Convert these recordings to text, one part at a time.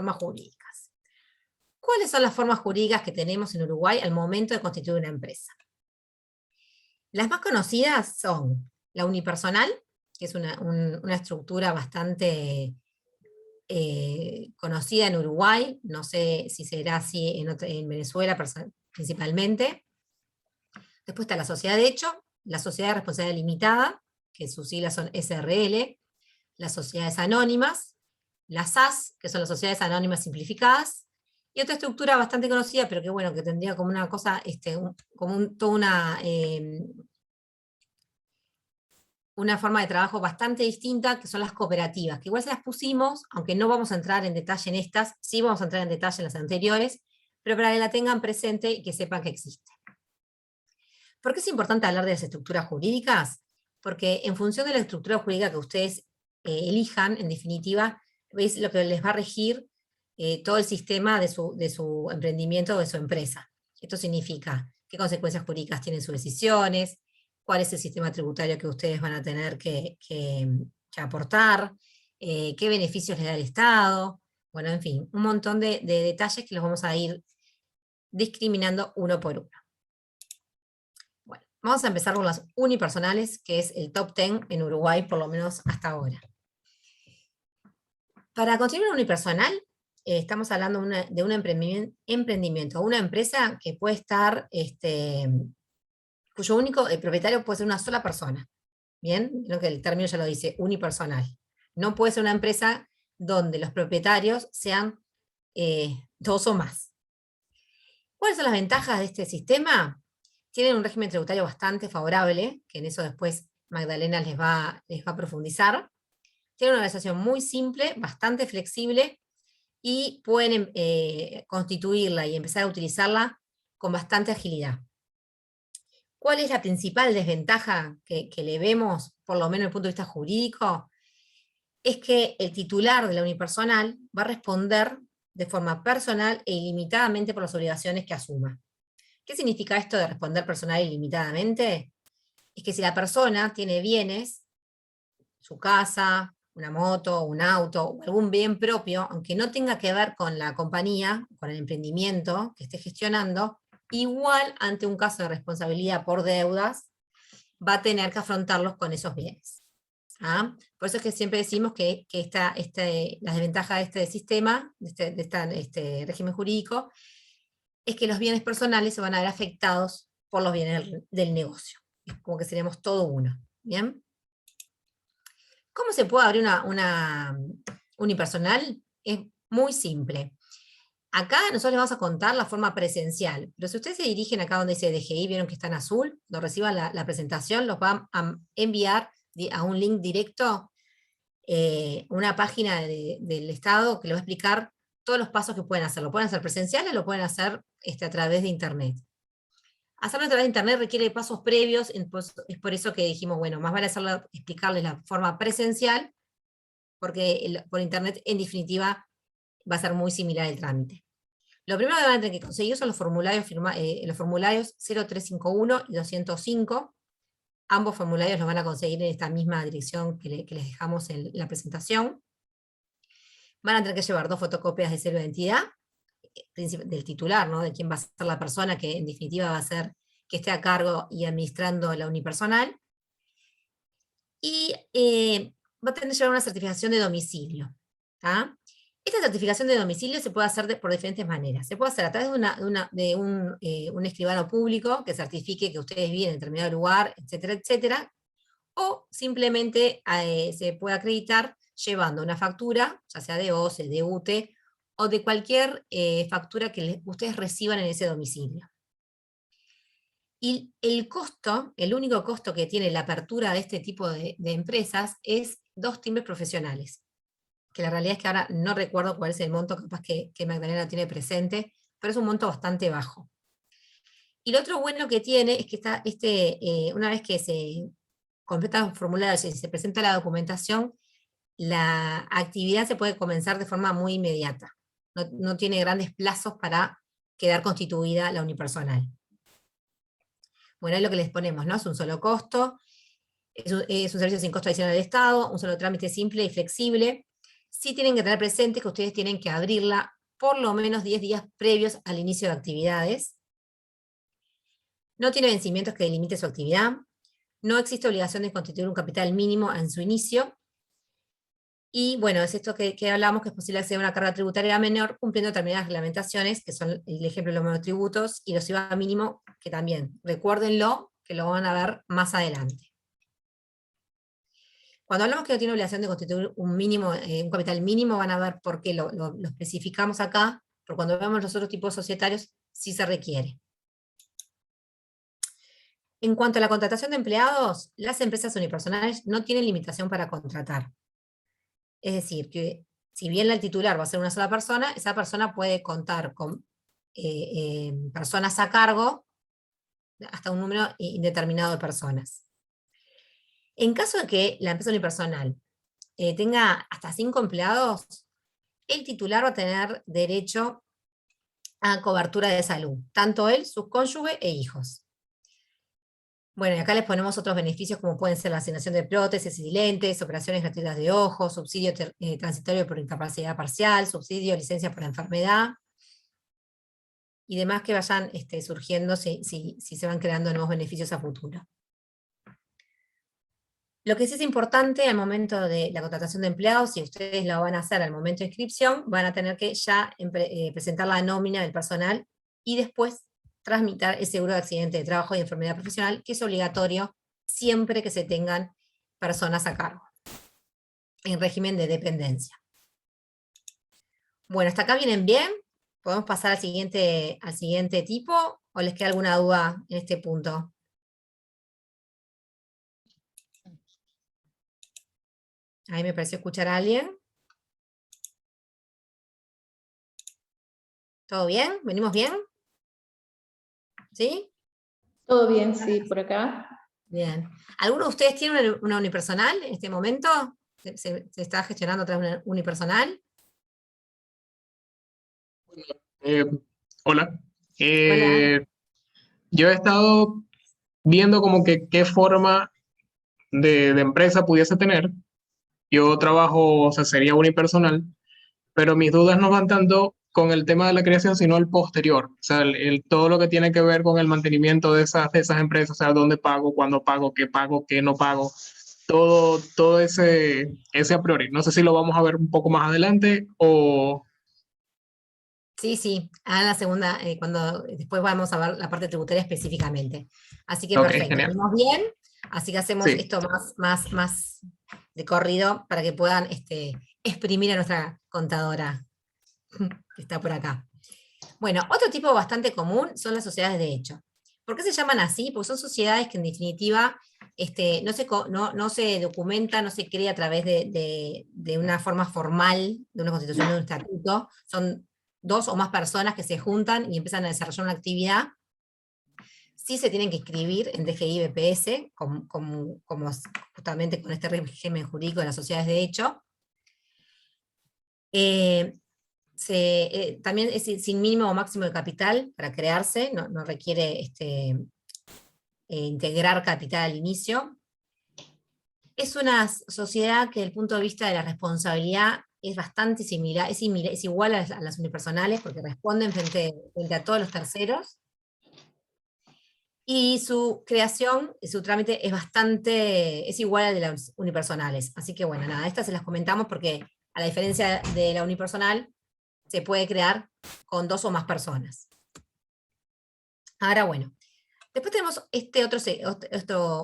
formas jurídicas. ¿Cuáles son las formas jurídicas que tenemos en Uruguay al momento de constituir una empresa? Las más conocidas son la unipersonal, que es una estructura bastante conocida en Uruguay, no sé si será así en Venezuela principalmente. Después está la sociedad de hecho, la sociedad de responsabilidad limitada, que sus siglas son SRL, las sociedades anónimas, las SAS, que son las sociedades anónimas simplificadas, y otra estructura bastante conocida, pero que bueno, que tendría como una cosa, toda una forma de trabajo bastante distinta, que son las cooperativas, que igual se las pusimos, aunque no vamos a entrar en detalle en estas, sí vamos a entrar en detalle en las anteriores, pero para que la tengan presente y que sepan que existe. ¿Por qué es importante hablar de las estructuras jurídicas? Porque en función de la estructura jurídica que ustedes elijan, en definitiva, es lo que les va a regir todo el sistema de su emprendimiento o de su empresa. Esto significa qué consecuencias jurídicas tienen sus decisiones, cuál es el sistema tributario que ustedes van a tener que aportar, qué beneficios les da el Estado, bueno, en fin, un montón de detalles que los vamos a ir discriminando uno por uno. Bueno, vamos a empezar con las unipersonales, que es el top 10 en Uruguay, por lo menos hasta ahora. Para constituir una unipersonal, estamos hablando de un emprendimiento, una empresa que puede estar, cuyo único propietario puede ser una sola persona. Bien, creo que el término ya lo dice, unipersonal. No puede ser una empresa donde los propietarios sean dos o más. ¿Cuáles son las ventajas de este sistema? Tienen un régimen tributario bastante favorable, que en eso después Magdalena les va a profundizar. Tienen una organización muy simple, bastante flexible, y pueden constituirla y empezar a utilizarla con bastante agilidad. ¿Cuál es la principal desventaja que le vemos, por lo menos desde el punto de vista jurídico? Es que el titular de la unipersonal va a responder de forma personal e ilimitadamente por las obligaciones que asuma. ¿Qué significa esto de responder personal e ilimitadamente? Es que si la persona tiene bienes, su casa, una moto, un auto, o algún bien propio, aunque no tenga que ver con la compañía, con el emprendimiento que esté gestionando, igual ante un caso de responsabilidad por deudas, va a tener que afrontarlos con esos bienes. ¿Ah? Por eso es que siempre decimos que la desventaja de este sistema, de este régimen jurídico, es que los bienes personales se van a ver afectados por los bienes del negocio. Es como que seríamos todo uno. ¿Bien? ¿Cómo se puede abrir una unipersonal? Es muy simple. Acá nosotros les vamos a contar la forma presencial, pero si ustedes se dirigen acá donde dice DGI, vieron que está en azul, lo reciban la presentación, los van a enviar a un link directo, una página del Estado que les va a explicar todos los pasos que pueden hacer. Lo pueden hacer presenciales, lo pueden hacer a través de Internet. Hacerlo a través de Internet requiere pasos previos, es por eso que dijimos, bueno, más vale explicarles la forma presencial, porque por Internet, en definitiva, va a ser muy similar el trámite. Lo primero que van a tener que conseguir son los formularios 0351 y 205. Ambos formularios los van a conseguir en esta misma dirección que les dejamos en la presentación. Van a tener que llevar 2 fotocopias de cédula de identidad, del titular, ¿no? De quién va a ser la persona que en definitiva va a ser que esté a cargo y administrando la unipersonal. Y va a tener que llevar una certificación de domicilio. ¿Ah? Esta certificación de domicilio se puede hacer por diferentes maneras. Se puede hacer a través de un escribano público que certifique que ustedes viven en determinado lugar, etcétera, etcétera, o simplemente se puede acreditar llevando una factura, ya sea de OCE, de UTE, o de cualquier factura que ustedes reciban en ese domicilio. Y el costo, el único costo que tiene la apertura de este tipo de empresas es 2 timbres profesionales, que la realidad es que ahora no recuerdo cuál es el monto, capaz que Magdalena tiene presente, pero es un monto bastante bajo. Y lo otro bueno que tiene es que una vez que se completan los formularios y se presenta la documentación, la actividad se puede comenzar de forma muy inmediata. No tiene grandes plazos para quedar constituida la unipersonal. Bueno, es lo que les ponemos, ¿no? Es un solo costo, es un servicio sin costo adicional del Estado, un solo trámite simple y flexible. sí tienen que tener presente que ustedes tienen que abrirla por lo menos 10 días previos al inicio de actividades. No tiene vencimientos que delimite su actividad. No existe obligación de constituir un capital mínimo en su inicio. Y bueno, es esto que hablamos, que es posible acceder a una carga tributaria menor cumpliendo determinadas reglamentaciones, que son el ejemplo de los monotributos y los IVA mínimo, que también, recuérdenlo, que lo van a ver más adelante. Cuando hablamos que no tiene obligación de constituir un mínimo, un capital mínimo, van a ver por qué lo especificamos acá, pero cuando vemos los otros tipos societarios, sí se requiere. En cuanto a la contratación de empleados, las empresas unipersonales no tienen limitación para contratar. Es decir, que si bien el titular va a ser una sola persona, esa persona puede contar con personas a cargo, hasta un número indeterminado de personas. En caso de que la empresa unipersonal tenga hasta 5 empleados, el titular va a tener derecho a cobertura de salud, tanto él, sus cónyuges e hijos. Bueno, y acá les ponemos otros beneficios como pueden ser la asignación de prótesis y lentes, operaciones gratuitas de ojos, subsidio transitorio por incapacidad parcial, subsidio, licencia por enfermedad, y demás que vayan surgiendo si se van creando nuevos beneficios a futuro. Lo que sí es importante al momento de la contratación de empleados, si ustedes lo van a hacer al momento de inscripción, van a tener que ya presentar la nómina del personal y después tramitar el seguro de accidente de trabajo y enfermedad profesional, que es obligatorio siempre que se tengan personas a cargo, en régimen de dependencia. Bueno, ¿hasta acá vienen bien? ¿Podemos pasar al siguiente tipo? ¿O les queda alguna duda en este punto? Ahí me pareció escuchar a alguien. ¿Todo bien? ¿Venimos bien? ¿Sí? Todo bien, sí, por acá. Bien. ¿Alguno de ustedes tiene una unipersonal en este momento? ¿Se está gestionando a través de una unipersonal? Eh, Hola. Hola. Yo he estado viendo como que qué forma de empresa pudiese tener. Yo trabajo, o sea, sería unipersonal, pero mis dudas no van tanto con el tema de la creación, sino el posterior. O sea, todo lo que tiene que ver con el mantenimiento de esas empresas, o sea, dónde pago, qué no pago, todo ese a priori. No sé si lo vamos a ver un poco más adelante o... Sí, sí, a la segunda, cuando después vamos a ver la parte tributaria específicamente. Así que Ok, perfecto, genial. venimos bien, así que hacemos Sí. esto más de corrido para que puedan exprimir a nuestra contadora que está por acá. Bueno, otro tipo bastante común son las sociedades de hecho. ¿Por qué se llaman así? Porque son sociedades que en definitiva no se documenta, no se crea a través de una forma formal, de una constitución, de un estatuto. Son 2 o más personas que se juntan y empiezan a desarrollar una actividad. Sí se tienen que inscribir en DGI BPS, como justamente con este régimen jurídico de las sociedades de hecho. También es sin mínimo o máximo de capital para crearse, no requiere integrar capital al inicio. Es una sociedad que desde el punto de vista de la responsabilidad es bastante similar, es igual a las unipersonales porque responden frente a todos los terceros. Y su creación, su trámite es igual al de las unipersonales. Así que bueno, nada, estas se las comentamos porque a la diferencia de la unipersonal, se puede crear con 2 o más personas. Ahora, bueno, después tenemos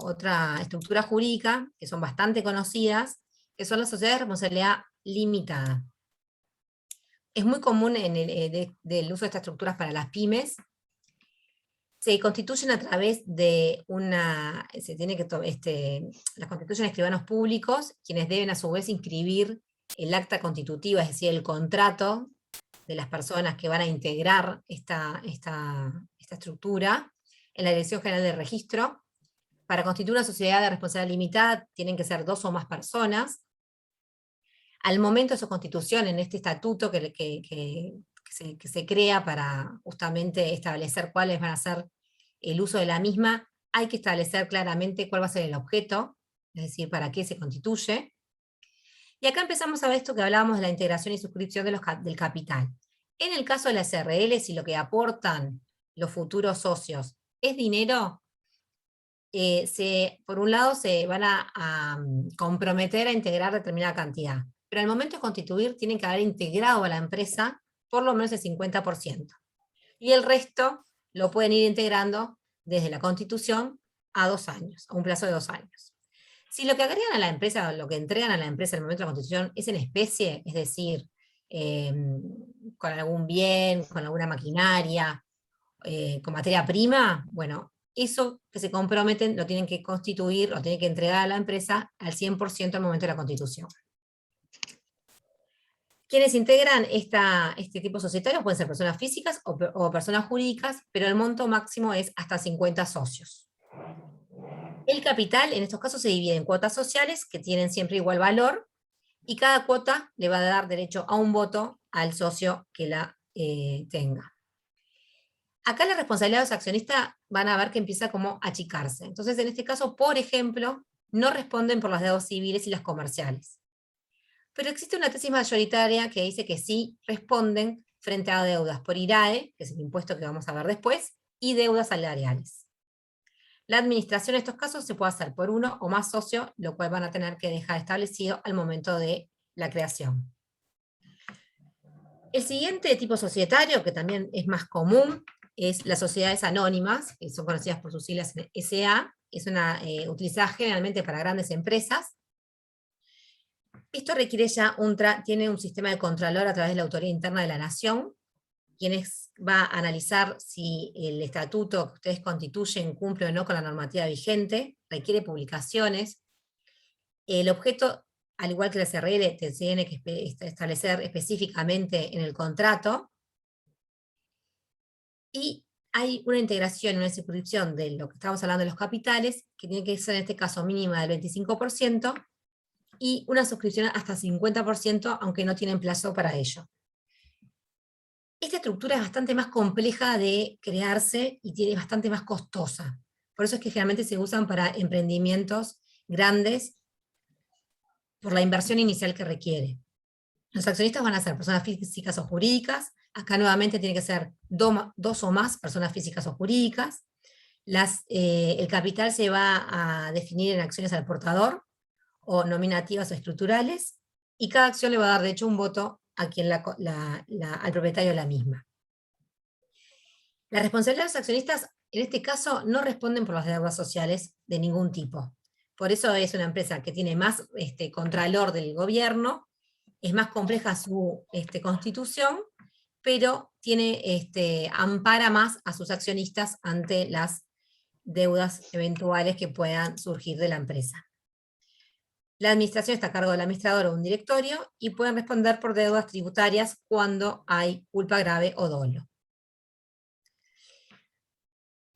otra estructura jurídica, que son bastante conocidas, que son las sociedades de responsabilidad limitada. Es muy común del uso de estas estructuras para las pymes. Se constituyen a través de las constituyen escribanos públicos, quienes deben a su vez inscribir el acta constitutiva, es decir, el contrato de las personas que van a integrar esta estructura en la Dirección General de Registro. Para constituir una sociedad de responsabilidad limitada tienen que ser 2 o más personas. Al momento de su constitución, en este estatuto que se crea para justamente establecer cuáles van a ser el uso de la misma, hay que establecer claramente cuál va a ser el objeto, es decir, para qué se constituye. Y acá empezamos a ver esto que hablábamos de la integración y suscripción del capital. En el caso de las SRL, si lo que aportan los futuros socios es dinero, por un lado se van a comprometer a integrar determinada cantidad, pero al momento de constituir tienen que haber integrado a la empresa por lo menos el 50%. Y el resto lo pueden ir integrando desde la constitución a 2 años, a un plazo de 2 años. Si lo que agregan a la empresa, lo que entregan a la empresa en el momento de la constitución es en especie, es decir, con algún bien, con alguna maquinaria, con materia prima, bueno, eso que se comprometen lo tienen que constituir, lo tienen que entregar a la empresa al 100% al momento de la constitución. Quienes integran este tipo societario pueden ser personas físicas o personas jurídicas, pero el monto máximo es hasta 50 socios. El capital, en estos casos, se divide en cuotas sociales, que tienen siempre igual valor, y cada cuota le va a dar derecho a un voto al socio que la tenga. Acá la responsabilidad de los accionistas van a ver que empieza como a achicarse. Entonces, en este caso, por ejemplo, no responden por las deudas civiles y las comerciales. Pero existe una tesis mayoritaria que dice que sí responden frente a deudas por IRAE, que es el impuesto que vamos a ver después, y deudas salariales. La administración en estos casos se puede hacer por uno o más socios, lo cual van a tener que dejar establecido al momento de la creación. El siguiente tipo societario, que también es más común, es las sociedades anónimas, que son conocidas por sus siglas SA, es utilizada generalmente para grandes empresas. Esto requiere ya tiene un sistema de contralor a través de la Autoridad Interna de la Nación, quien va a analizar si el estatuto que ustedes constituyen cumple o no con la normativa vigente, requiere publicaciones. El objeto, al igual que la SRL, te tiene que establecer específicamente en el contrato, y hay una integración, una suscripción de lo que estamos hablando de los capitales, que tiene que ser en este caso mínima del 25%, y una suscripción hasta 50%, aunque no tienen plazo para ello. Esta estructura es bastante más compleja de crearse y es bastante más costosa. Por eso es que generalmente se usan para emprendimientos grandes por la inversión inicial que requiere. Los accionistas van a ser personas físicas o jurídicas. Acá nuevamente tiene que ser dos o más personas físicas o jurídicas. El capital se va a definir en acciones al portador, o nominativas o estructurales, y cada acción le va a dar de hecho un voto a quien al propietario de la misma. La responsabilidad de los accionistas, en este caso, no responden por las deudas sociales de ningún tipo. Por eso es una empresa que tiene más contralor del gobierno, es más compleja su constitución, pero ampara más a sus accionistas ante las deudas eventuales que puedan surgir de la empresa. La administración está a cargo del administrador o un directorio, y pueden responder por deudas tributarias cuando hay culpa grave o dolo.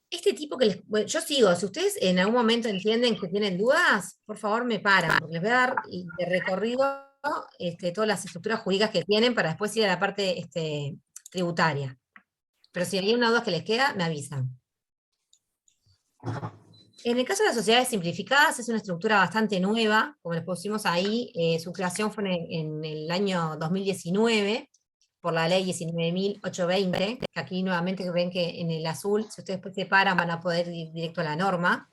Este tipo yo sigo, si ustedes en algún momento entienden que tienen dudas, por favor me paran, porque les voy a dar de recorrido todas las estructuras jurídicas que tienen para después ir a la parte tributaria. Pero si hay una duda que les queda, me avisan. En el caso de las sociedades simplificadas, es una estructura bastante nueva, como les pusimos ahí, su creación fue en el año 2019, por la ley 19.820, que aquí nuevamente ven que en el azul, si ustedes después se paran, van a poder ir directo a la norma,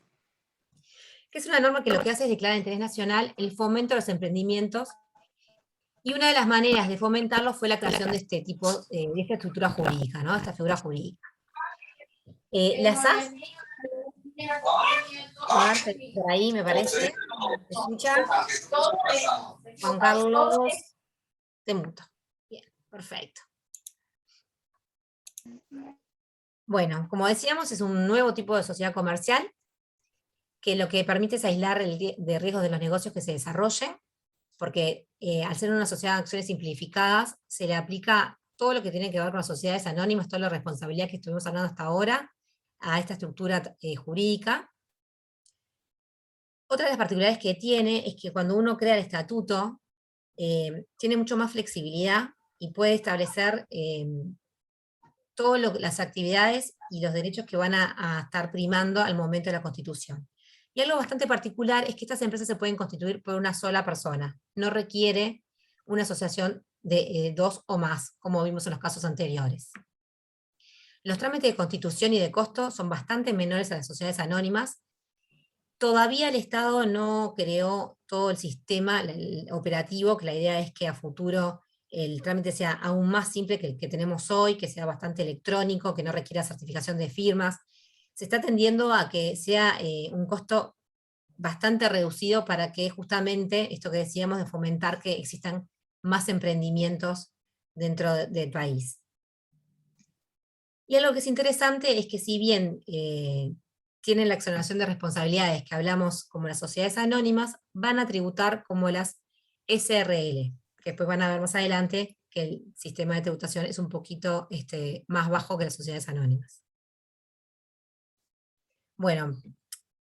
que es una norma que lo que hace es declarar de interés nacional el fomento de los emprendimientos, y una de las maneras de fomentarlo fue la creación de este tipo, de esta estructura jurídica, ¿no? Esta figura jurídica. Las SAS, por ahí me parece, ¿se escucha? Juan Carlos, te muto. Bien, perfecto. Bueno, como decíamos, es un nuevo tipo de sociedad comercial que lo que permite es aislar de riesgos de los negocios que se desarrollen, porque al ser una sociedad de acciones simplificadas, se le aplica todo lo que tiene que ver con las sociedades anónimas, toda la responsabilidad que estuvimos hablando hasta ahora, a esta estructura jurídica. Otra de las particularidades que tiene es que cuando uno crea el estatuto, tiene mucho más flexibilidad y puede establecer todas las actividades y los derechos que van a estar primando al momento de la constitución. Y algo bastante particular es que estas empresas se pueden constituir por una sola persona. No requiere una asociación de 2 o más, como vimos en los casos anteriores. Los trámites de constitución y de costo son bastante menores a las sociedades anónimas. Todavía el Estado no creó todo el sistema operativo, que la idea es que a futuro el trámite sea aún más simple que el que tenemos hoy, que sea bastante electrónico, que no requiera certificación de firmas. Se está tendiendo a que sea un costo bastante reducido para que justamente esto que decíamos de fomentar que existan más emprendimientos dentro del país. Y algo que es interesante es que si bien tienen la exoneración de responsabilidades que hablamos como las sociedades anónimas, van a tributar como las SRL, que después van a ver más adelante que el sistema de tributación es un poquito más bajo que las sociedades anónimas. Bueno,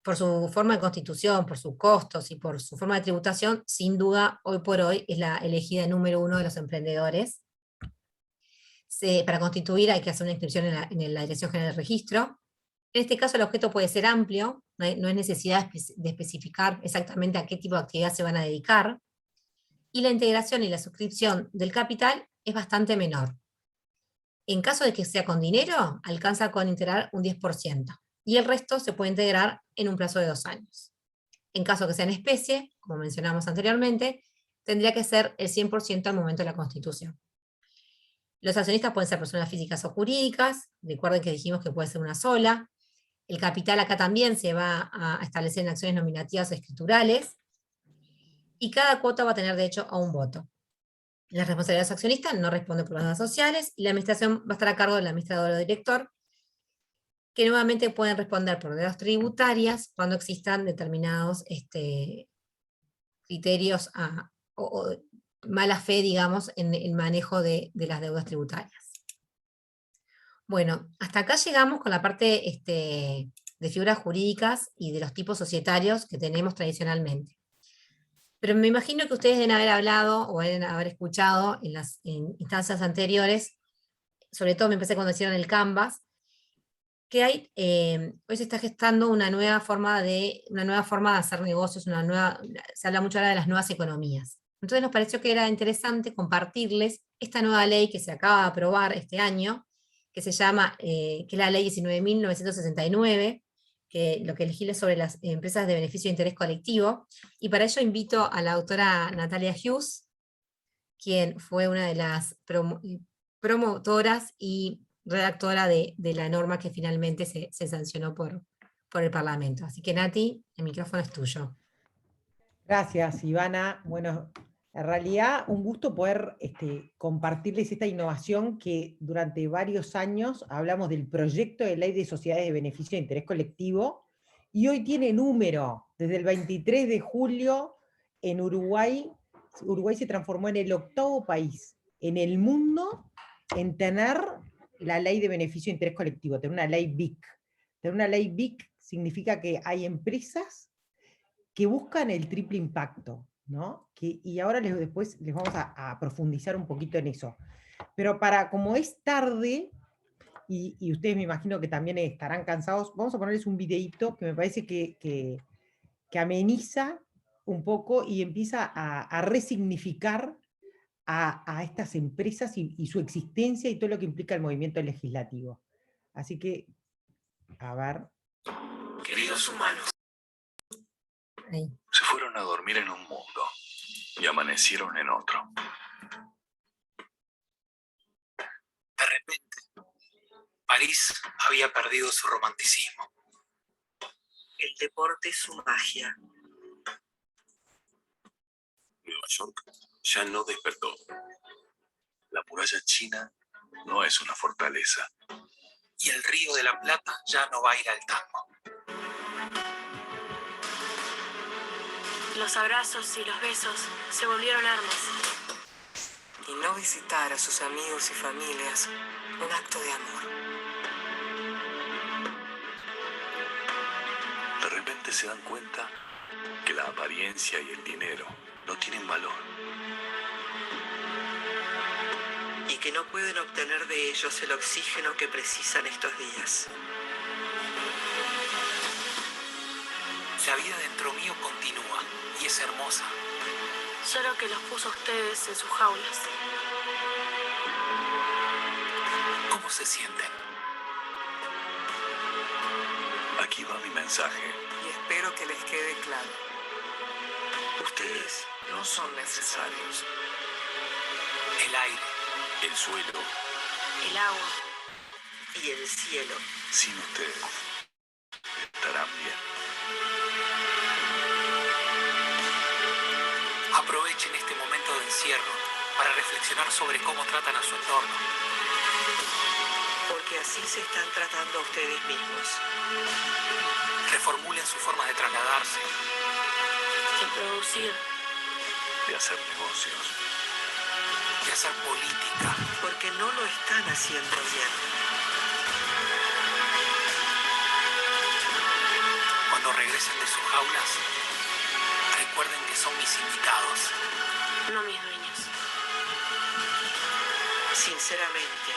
por su forma de constitución, por sus costos y por su forma de tributación, sin duda, hoy por hoy es la elegida número 1 de los emprendedores. Para constituir hay que hacer una inscripción en la Dirección General del Registro. En este caso el objeto puede ser amplio, no hay necesidad de especificar exactamente a qué tipo de actividad se van a dedicar, y la integración y la suscripción del capital es bastante menor. En caso de que sea con dinero, alcanza con integrar un 10%, y el resto se puede integrar en un plazo de 2 años. En caso que sea en especie, como mencionamos anteriormente, tendría que ser el 100% al momento de la constitución. Los accionistas pueden ser personas físicas o jurídicas, recuerden que dijimos que puede ser una sola. El capital acá también se va a establecer en acciones nominativas o escriturales, y cada cuota va a tener derecho a un voto. La responsabilidad de los accionistas no responde por las deudas sociales, y la administración va a estar a cargo del administrador o director, que nuevamente pueden responder por deudas tributarias cuando existan determinados criterios o mala fe, digamos, en el manejo de las deudas tributarias. Bueno, hasta acá llegamos con la parte de figuras jurídicas y de los tipos societarios que tenemos tradicionalmente. Pero me imagino que ustedes deben haber hablado o deben haber escuchado en instancias anteriores, sobre todo me empecé cuando hicieron el Canvas, que hoy se está gestando una nueva forma de hacer negocios, se habla mucho ahora de las nuevas economías. Entonces nos pareció que era interesante compartirles esta nueva ley que se acaba de aprobar este año, que se llama, que es la ley 19.969, que lo que legisla sobre las empresas de beneficio de interés colectivo, y para ello invito a la autora Natalia Hughes, quien fue una de las promotoras y redactora de la norma que finalmente se sancionó por el Parlamento. Así que Nati, el micrófono es tuyo. Gracias, Ivana. Bueno, en realidad un gusto poder compartirles esta innovación que durante varios años hablamos del proyecto de ley de sociedades de beneficio de interés colectivo, y hoy tiene número. Desde el 23 de julio en Uruguay se transformó en el 8º país en el mundo en tener la ley de beneficio de interés colectivo, tener una ley BIC. Tener una ley BIC significa que hay empresas que buscan el triple impacto, ¿no? Y ahora después les vamos a profundizar un poquito en eso. Pero como es tarde, y ustedes me imagino que también estarán cansados, vamos a ponerles un videíto que me parece que ameniza un poco y empieza a resignificar a estas empresas y su existencia y todo lo que implica el movimiento legislativo. Así que, a ver. Queridos humanos, Ahí. se fueron a dormir en un mundo y amanecieron en otro. De repente, París había perdido su romanticismo. El deporte su magia. Nueva York ya no despertó. La muralla china no es una fortaleza. Y el Río de la Plata ya no va a ir al tango. Los abrazos y los besos se volvieron armas. Y no visitar a sus amigos y familias, un acto de amor. De repente se dan cuenta que la apariencia y el dinero no tienen valor. Y que no pueden obtener de ellos el oxígeno que precisan estos días. La vida dentro mío continúa y es hermosa. Solo que los puso a ustedes en sus jaulas. ¿Cómo se sienten? Aquí va mi mensaje. Y espero que les quede claro. Ustedes No son necesarios. el aire, el suelo, El agua. Y el cielo. sin ustedes estarán bien. Aprovechen este momento de encierro para reflexionar sobre cómo tratan a su entorno. Porque así se están tratando a ustedes mismos. Reformulen su forma de trasladarse, De producir. de hacer negocios, de hacer política. Porque no lo están haciendo bien. Cuando regresen de sus jaulas, recuerden que son mis invitados. No mis dueños. Sinceramente.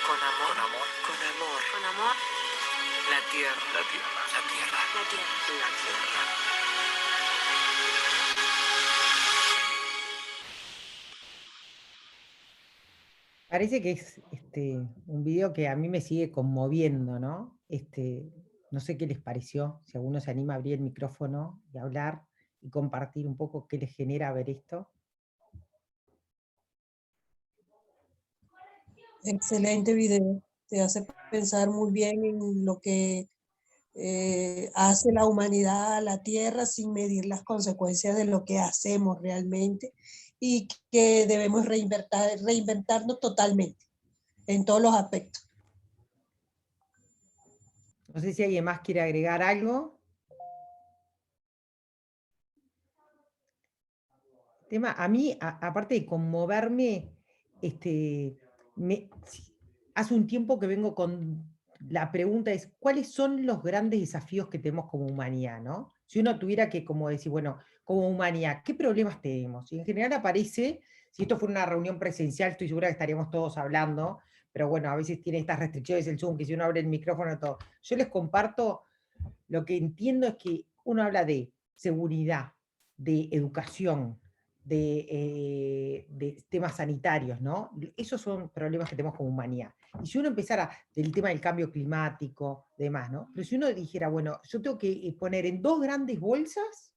Con amor. Con amor. Con amor. Con amor, La tierra. La tierra. La tierra. la tierra. La tierra. Parece que es un video que a mí me sigue conmoviendo, ¿no? No sé qué les pareció, si alguno se anima a abrir el micrófono y hablar y compartir un poco qué les genera ver esto. Excelente video. Te hace pensar muy bien en lo que hace la humanidad a la Tierra sin medir las consecuencias de lo que hacemos realmente y que debemos reinventarnos totalmente en todos los aspectos. No sé si alguien más quiere agregar algo. Tema, a mí, aparte de conmoverme, hace un tiempo que vengo con la pregunta es, ¿cuáles son los grandes desafíos que tenemos como humanidad, ¿no? Si uno tuviera que como decir, bueno, como humanidad, ¿qué problemas tenemos? Y en general aparece, si esto fuera una reunión presencial, estoy segura que estaríamos todos hablando, pero bueno, a veces tiene estas restricciones el Zoom, que si uno abre el micrófono, todo. Yo les comparto, lo que entiendo es que uno habla de seguridad, de educación, de temas sanitarios, ¿no? Esos son problemas que tenemos como humanidad. Y si uno empezara del tema del cambio climático, demás, ¿no? Pero si uno dijera, bueno, yo tengo que poner en dos grandes bolsas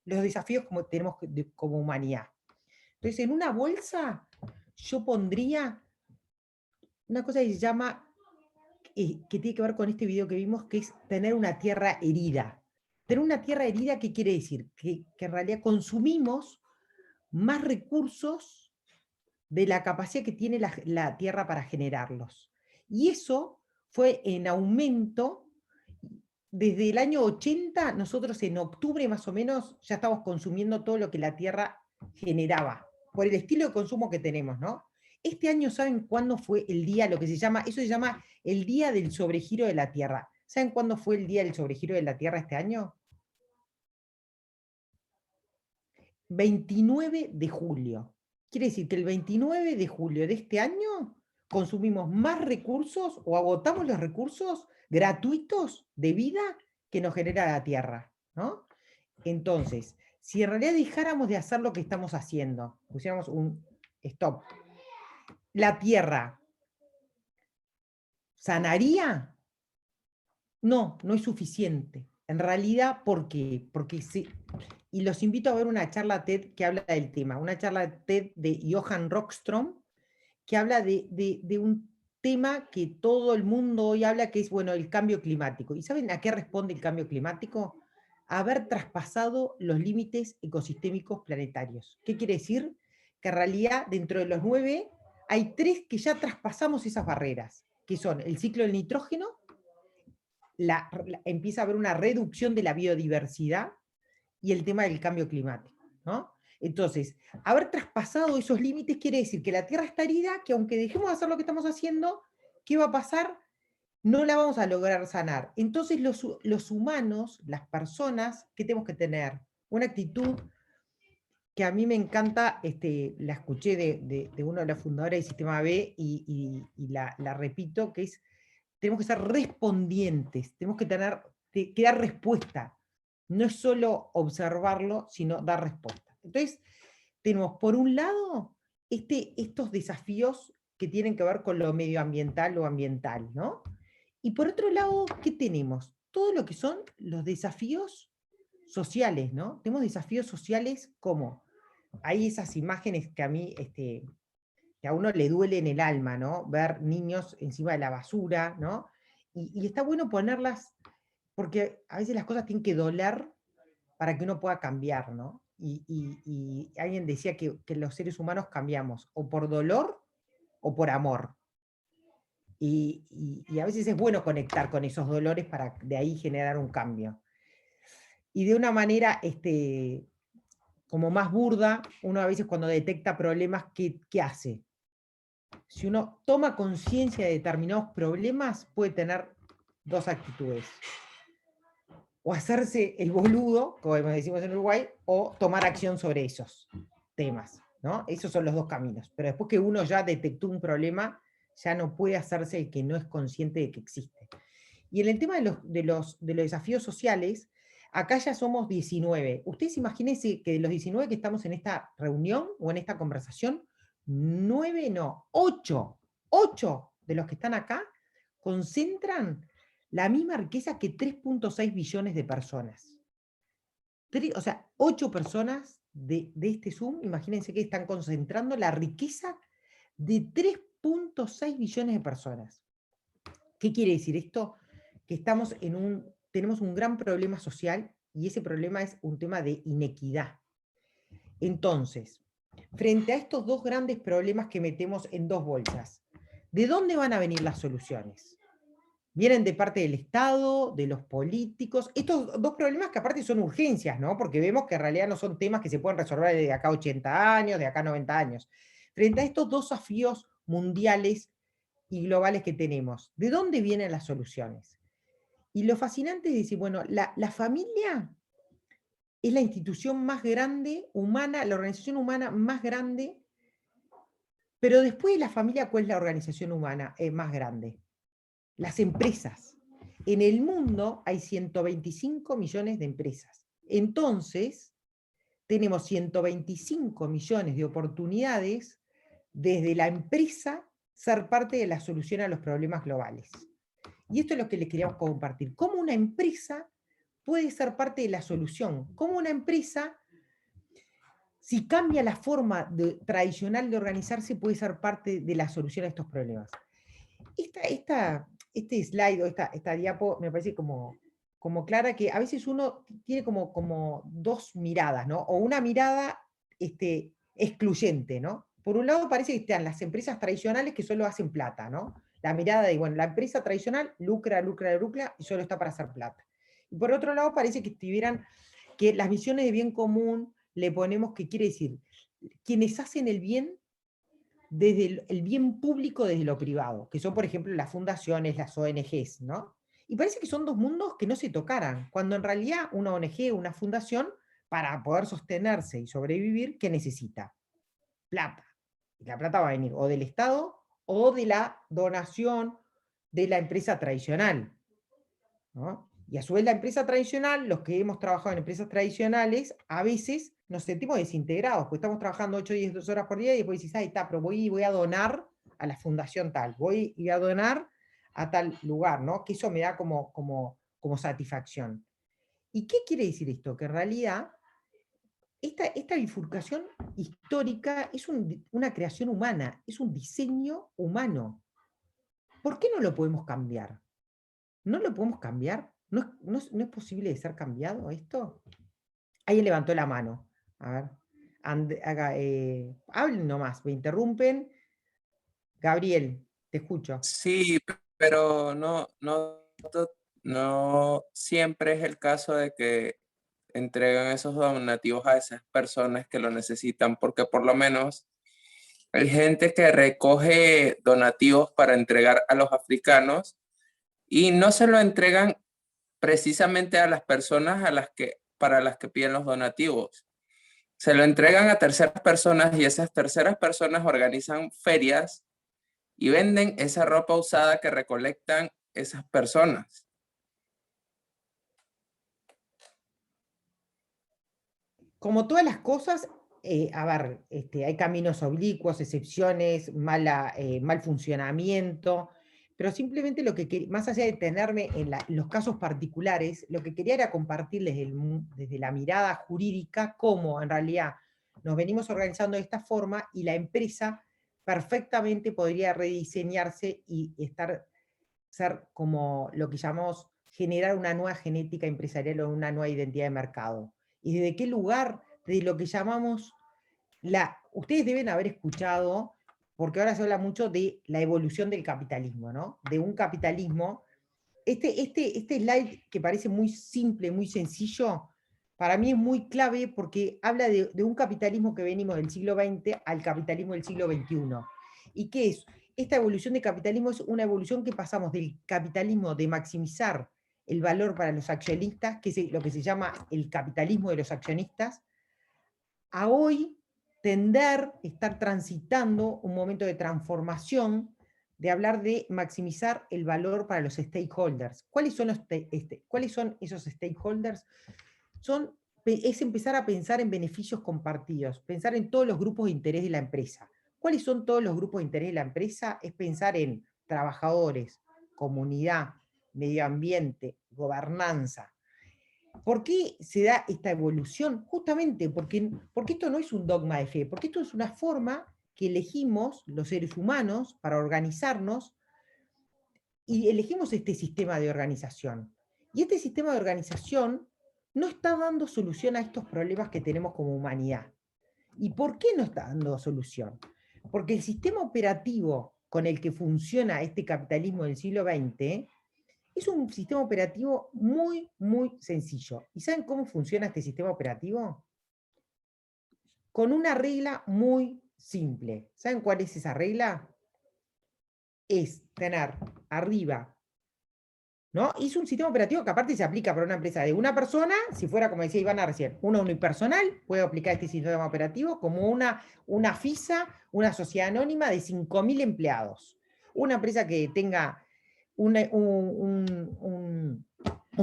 los desafíos como tenemos como humanidad. Entonces, en una bolsa yo pondría una cosa que se llama, que tiene que ver con este video que vimos, que es tener una tierra herida. Tener una tierra herida, ¿qué quiere decir? Que en realidad consumimos más recursos de la capacidad que tiene la tierra para generarlos. Y eso fue en aumento. Desde el año 80, nosotros en octubre más o menos ya estamos consumiendo todo lo que la tierra generaba, por el estilo de consumo que tenemos, ¿no? Este año, ¿saben cuándo fue el día, lo que se llama, eso se llama el día del sobregiro de la Tierra? ¿Saben cuándo fue el día del sobregiro de la Tierra este año? 29 de julio. Quiere decir que el 29 de julio de este año consumimos más recursos o agotamos los recursos gratuitos de vida que nos genera la Tierra, ¿no? Entonces, si en realidad dejáramos de hacer lo que estamos haciendo, pusiéramos un stop, ¿la Tierra sanaría? No, no es suficiente. En realidad, ¿por qué? Porque y los invito a ver una charla TED que habla del tema, una charla TED de Johan Rockström, que habla de un tema que todo el mundo hoy habla, que es, bueno, el cambio climático. ¿Y saben a qué responde el cambio climático? A haber traspasado los límites ecosistémicos planetarios. ¿Qué quiere decir? Que en realidad, dentro de los 9, hay 3 que ya traspasamos esas barreras, que son el ciclo del nitrógeno, empieza a haber una reducción de la biodiversidad y el tema del cambio climático, ¿no? Entonces, haber traspasado esos límites quiere decir que la Tierra está herida, que aunque dejemos de hacer lo que estamos haciendo, ¿qué va a pasar? No la vamos a lograr sanar. Entonces, los humanos, las personas, ¿qué tenemos que tener? Una actitud que a mí me encanta, la escuché de uno de los fundadores del Sistema B y la repito, que es, tenemos que ser respondientes, tenemos que tener que dar respuesta. No es solo observarlo, sino dar respuesta. Entonces, tenemos por un lado estos desafíos que tienen que ver con lo medioambiental o ambiental, ¿no? Y por otro lado, ¿qué tenemos? Todo lo que son los desafíos sociales, ¿no? Tenemos desafíos sociales como, hay esas imágenes que a mí, que a uno le duele en el alma, ¿no? Ver niños encima de la basura, ¿no? Y está bueno ponerlas, porque a veces las cosas tienen que doler para que uno pueda cambiar, ¿no? Y alguien decía que los seres humanos cambiamos o por dolor o por amor. Y a veces es bueno conectar con esos dolores para de ahí generar un cambio. Y de una manera como más burda, uno a veces cuando detecta problemas, ¿qué hace? Si uno toma conciencia de determinados problemas, puede tener dos actitudes. O hacerse el boludo, como decimos en Uruguay, o tomar acción sobre esos temas, ¿no? Esos son los dos caminos. Pero después que uno ya detectó un problema, ya no puede hacerse el que no es consciente de que existe. Y en el tema de los desafíos sociales, acá ya somos 19. Ustedes imagínense que de los 19 que estamos en esta reunión o en esta conversación, 8 de los que están acá concentran la misma riqueza que 3.6 billones de personas. O sea, 8 personas de este Zoom, imagínense que están concentrando la riqueza de 3.6 billones de personas. ¿Qué quiere decir esto? Que tenemos un gran problema social y ese problema es un tema de inequidad. Entonces, frente a estos dos grandes problemas que metemos en dos bolsas, ¿de dónde van a venir las soluciones? Vienen de parte del Estado, de los políticos. Estos dos problemas que aparte son urgencias, ¿no? Porque vemos que en realidad no son temas que se pueden resolver de acá a 80 años, de acá a 90 años. Frente a estos dos desafíos mundiales y globales que tenemos, ¿de dónde vienen las soluciones? Y lo fascinante es decir, bueno, la familia es la institución más grande, humana, la organización humana más grande, pero después de la familia, ¿cuál es la organización humana más grande? Las empresas. En el mundo hay 125 millones de empresas. Entonces, tenemos 125 millones de oportunidades desde la empresa ser parte de la solución a los problemas globales. Y esto es lo que les queríamos compartir. ¿Cómo una empresa puede ser parte de la solución? ¿Cómo una empresa, si cambia la forma tradicional de organizarse, puede ser parte de la solución a estos problemas? Este slide o esta diapo me parece como clara, que a veces uno tiene como dos miradas, ¿no? O una mirada excluyente, ¿no? Por un lado parece que están las empresas tradicionales que solo hacen plata, ¿no? La mirada de, bueno, la empresa tradicional lucra y solo está para hacer plata. Y por otro lado parece que estuvieran, que las misiones de bien común le ponemos, que quiere decir, quienes hacen el bien desde el bien público desde lo privado, que son, por ejemplo, las fundaciones, las ONGs, ¿no? Y parece que son dos mundos que no se tocaran, cuando en realidad una ONG, una fundación, para poder sostenerse y sobrevivir, ¿qué necesita? Plata. Y la plata va a venir o del Estado o de la donación de la empresa tradicional, ¿no? Y a su vez la empresa tradicional, los que hemos trabajado en empresas tradicionales, a veces nos sentimos desintegrados, porque estamos trabajando 8 o 10 horas por día y después decís, está, pero voy a donar a la fundación tal, voy a donar a tal lugar, ¿no? Que eso me da como satisfacción. ¿Y qué quiere decir esto? Que en realidad esta bifurcación histórica es una creación humana, es un diseño humano. ¿Por qué no lo podemos cambiar? ¿No lo podemos cambiar? ¿No es posible de ser cambiado esto? Alguien levantó la mano. A ver. Hablen nomás, me interrumpen. Gabriel, te escucho. Sí, pero no siempre es el caso de que entregan esos donativos a esas personas que lo necesitan, porque por lo menos hay gente que recoge donativos para entregar a los africanos y no se lo entregan precisamente a las personas para las que piden los donativos. Se lo entregan a terceras personas y esas terceras personas organizan ferias y venden esa ropa usada que recolectan esas personas. como todas las cosas, a ver, hay caminos oblicuos, excepciones, mal funcionamiento, pero simplemente más allá de tenerme en los casos particulares, lo que quería era compartirles desde la mirada jurídica cómo en realidad nos venimos organizando de esta forma y la empresa perfectamente podría rediseñarse y ser como lo que llamamos generar una nueva genética empresarial o una nueva identidad de mercado. ¿Y desde qué lugar? De lo que llamamos ustedes deben haber escuchado, porque ahora se habla mucho de la evolución del capitalismo, ¿no? De un capitalismo. Este slide que parece muy simple, muy sencillo, para mí es muy clave porque habla de un capitalismo que venimos del siglo XX al capitalismo del siglo XXI. ¿Y qué es? Esta evolución de capitalismo es una evolución que pasamos del capitalismo de maximizar el valor para los accionistas, que es lo que se llama el capitalismo de los accionistas, a hoy estar transitando un momento de transformación, de hablar de maximizar el valor para los stakeholders. ¿Cuáles son esos stakeholders? Es empezar a pensar en beneficios compartidos, pensar en todos los grupos de interés de la empresa. ¿Cuáles son todos los grupos de interés de la empresa? Es pensar en trabajadores, comunidad, medio ambiente, gobernanza. ¿Por qué se da esta evolución? Justamente porque esto no es un dogma de fe, porque esto es una forma que elegimos los seres humanos para organizarnos y elegimos este sistema de organización. Y este sistema de organización no está dando solución a estos problemas que tenemos como humanidad. ¿Y por qué no está dando solución? Porque el sistema operativo con el que funciona este capitalismo del siglo XX es un sistema operativo muy, muy sencillo. ¿Y saben cómo funciona este sistema operativo? Con una regla muy simple. ¿Saben cuál es esa regla? Es tener arriba, ¿no? Es un sistema operativo que aparte se aplica para una empresa de una persona, si fuera, como decía Ivana recién, una unipersonal, puede aplicar este sistema operativo como una FISA, una sociedad anónima de 5.000 empleados. Una empresa que tenga un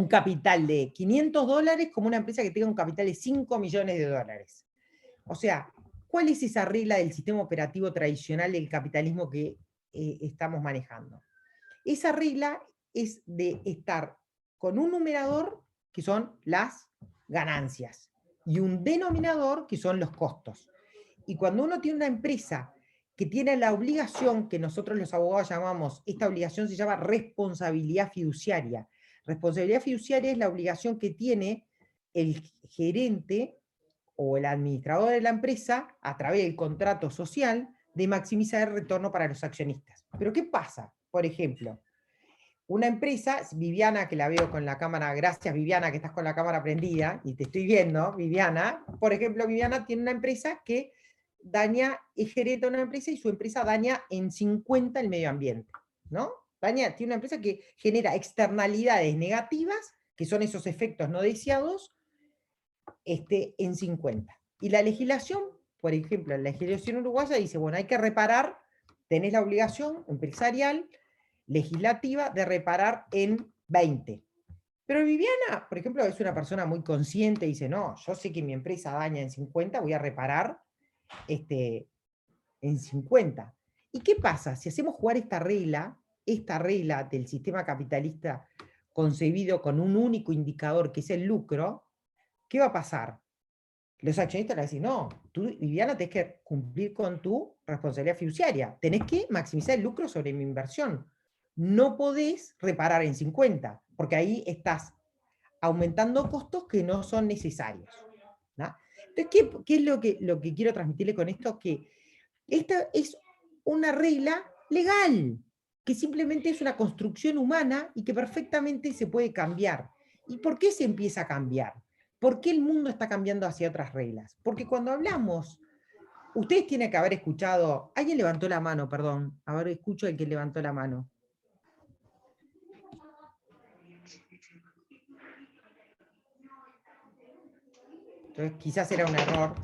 capital de $500 como una empresa que tenga un capital de $5 millones. O sea, ¿cuál es esa regla del sistema operativo tradicional del capitalismo que estamos manejando? Esa regla es de estar con un numerador, que son las ganancias, y un denominador, que son los costos. Y cuando uno tiene una empresa que tiene la obligación, que nosotros los abogados llamamos, esta obligación se llama responsabilidad fiduciaria. Responsabilidad fiduciaria es la obligación que tiene el gerente o el administrador de la empresa, a través del contrato social, de maximizar el retorno para los accionistas. Pero ¿qué pasa? Por ejemplo, una empresa, Viviana, que la veo con la cámara, gracias Viviana, que estás con la cámara prendida, y te estoy viendo, Viviana, por ejemplo, Viviana tiene una empresa que es gerente de una empresa y su empresa daña en 50 el medio ambiente, ¿no? Tiene una empresa que genera externalidades negativas, que son esos efectos no deseados, en 50. Y la legislación, por ejemplo, la legislación uruguaya dice, bueno, hay que reparar, tenés la obligación empresarial, legislativa, de reparar en 20. Pero Viviana, por ejemplo, es una persona muy consciente y dice, no, yo sé que mi empresa daña en 50, voy a reparar en 50. ¿Y qué pasa? Si hacemos jugar esta regla del sistema capitalista concebido con un único indicador que es el lucro, ¿qué va a pasar? Los accionistas van a decir, no, tú, Viviana, tenés que cumplir con tu responsabilidad fiduciaria, tenés que maximizar el lucro sobre mi inversión. No podés reparar en 50, porque ahí estás aumentando costos que no son necesarios, ¿no? Entonces, ¿qué es lo que quiero transmitirle con esto? Que esta es una regla legal, que simplemente es una construcción humana y que perfectamente se puede cambiar. ¿Y por qué se empieza a cambiar? ¿Por qué el mundo está cambiando hacia otras reglas? Porque cuando hablamos, ustedes tienen que haber escuchado, alguien levantó la mano, perdón, a ver, escucho el que levantó la mano. Entonces, quizás era un error.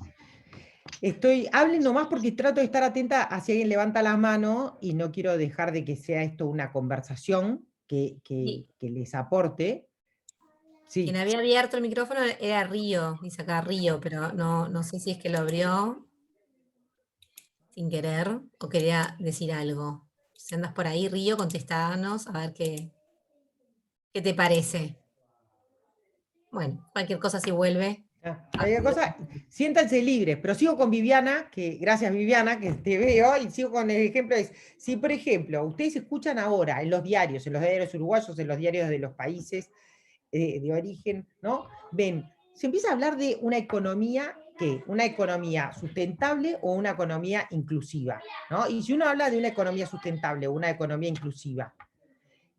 Hablen nomás porque trato de estar atenta a si alguien levanta la mano y no quiero dejar de que sea esto una conversación que les aporte. Sí. Quien había abierto el micrófono era Río, dice acá Río, pero no sé si es que lo abrió sin querer o quería decir algo. Si andas por ahí, Río, contestanos a ver qué te parece. Bueno, cualquier cosa si vuelve. Cualquier cosa, siéntanse libres, pero sigo con Viviana, que gracias Viviana, que te veo, y sigo con el ejemplo. Si por ejemplo, ustedes escuchan ahora en los diarios uruguayos, en los diarios de los países de origen, ¿no? Ven, se empieza a hablar de una economía, ¿qué? Una economía sustentable o una economía inclusiva, ¿no? Y si uno habla de una economía sustentable o una economía inclusiva,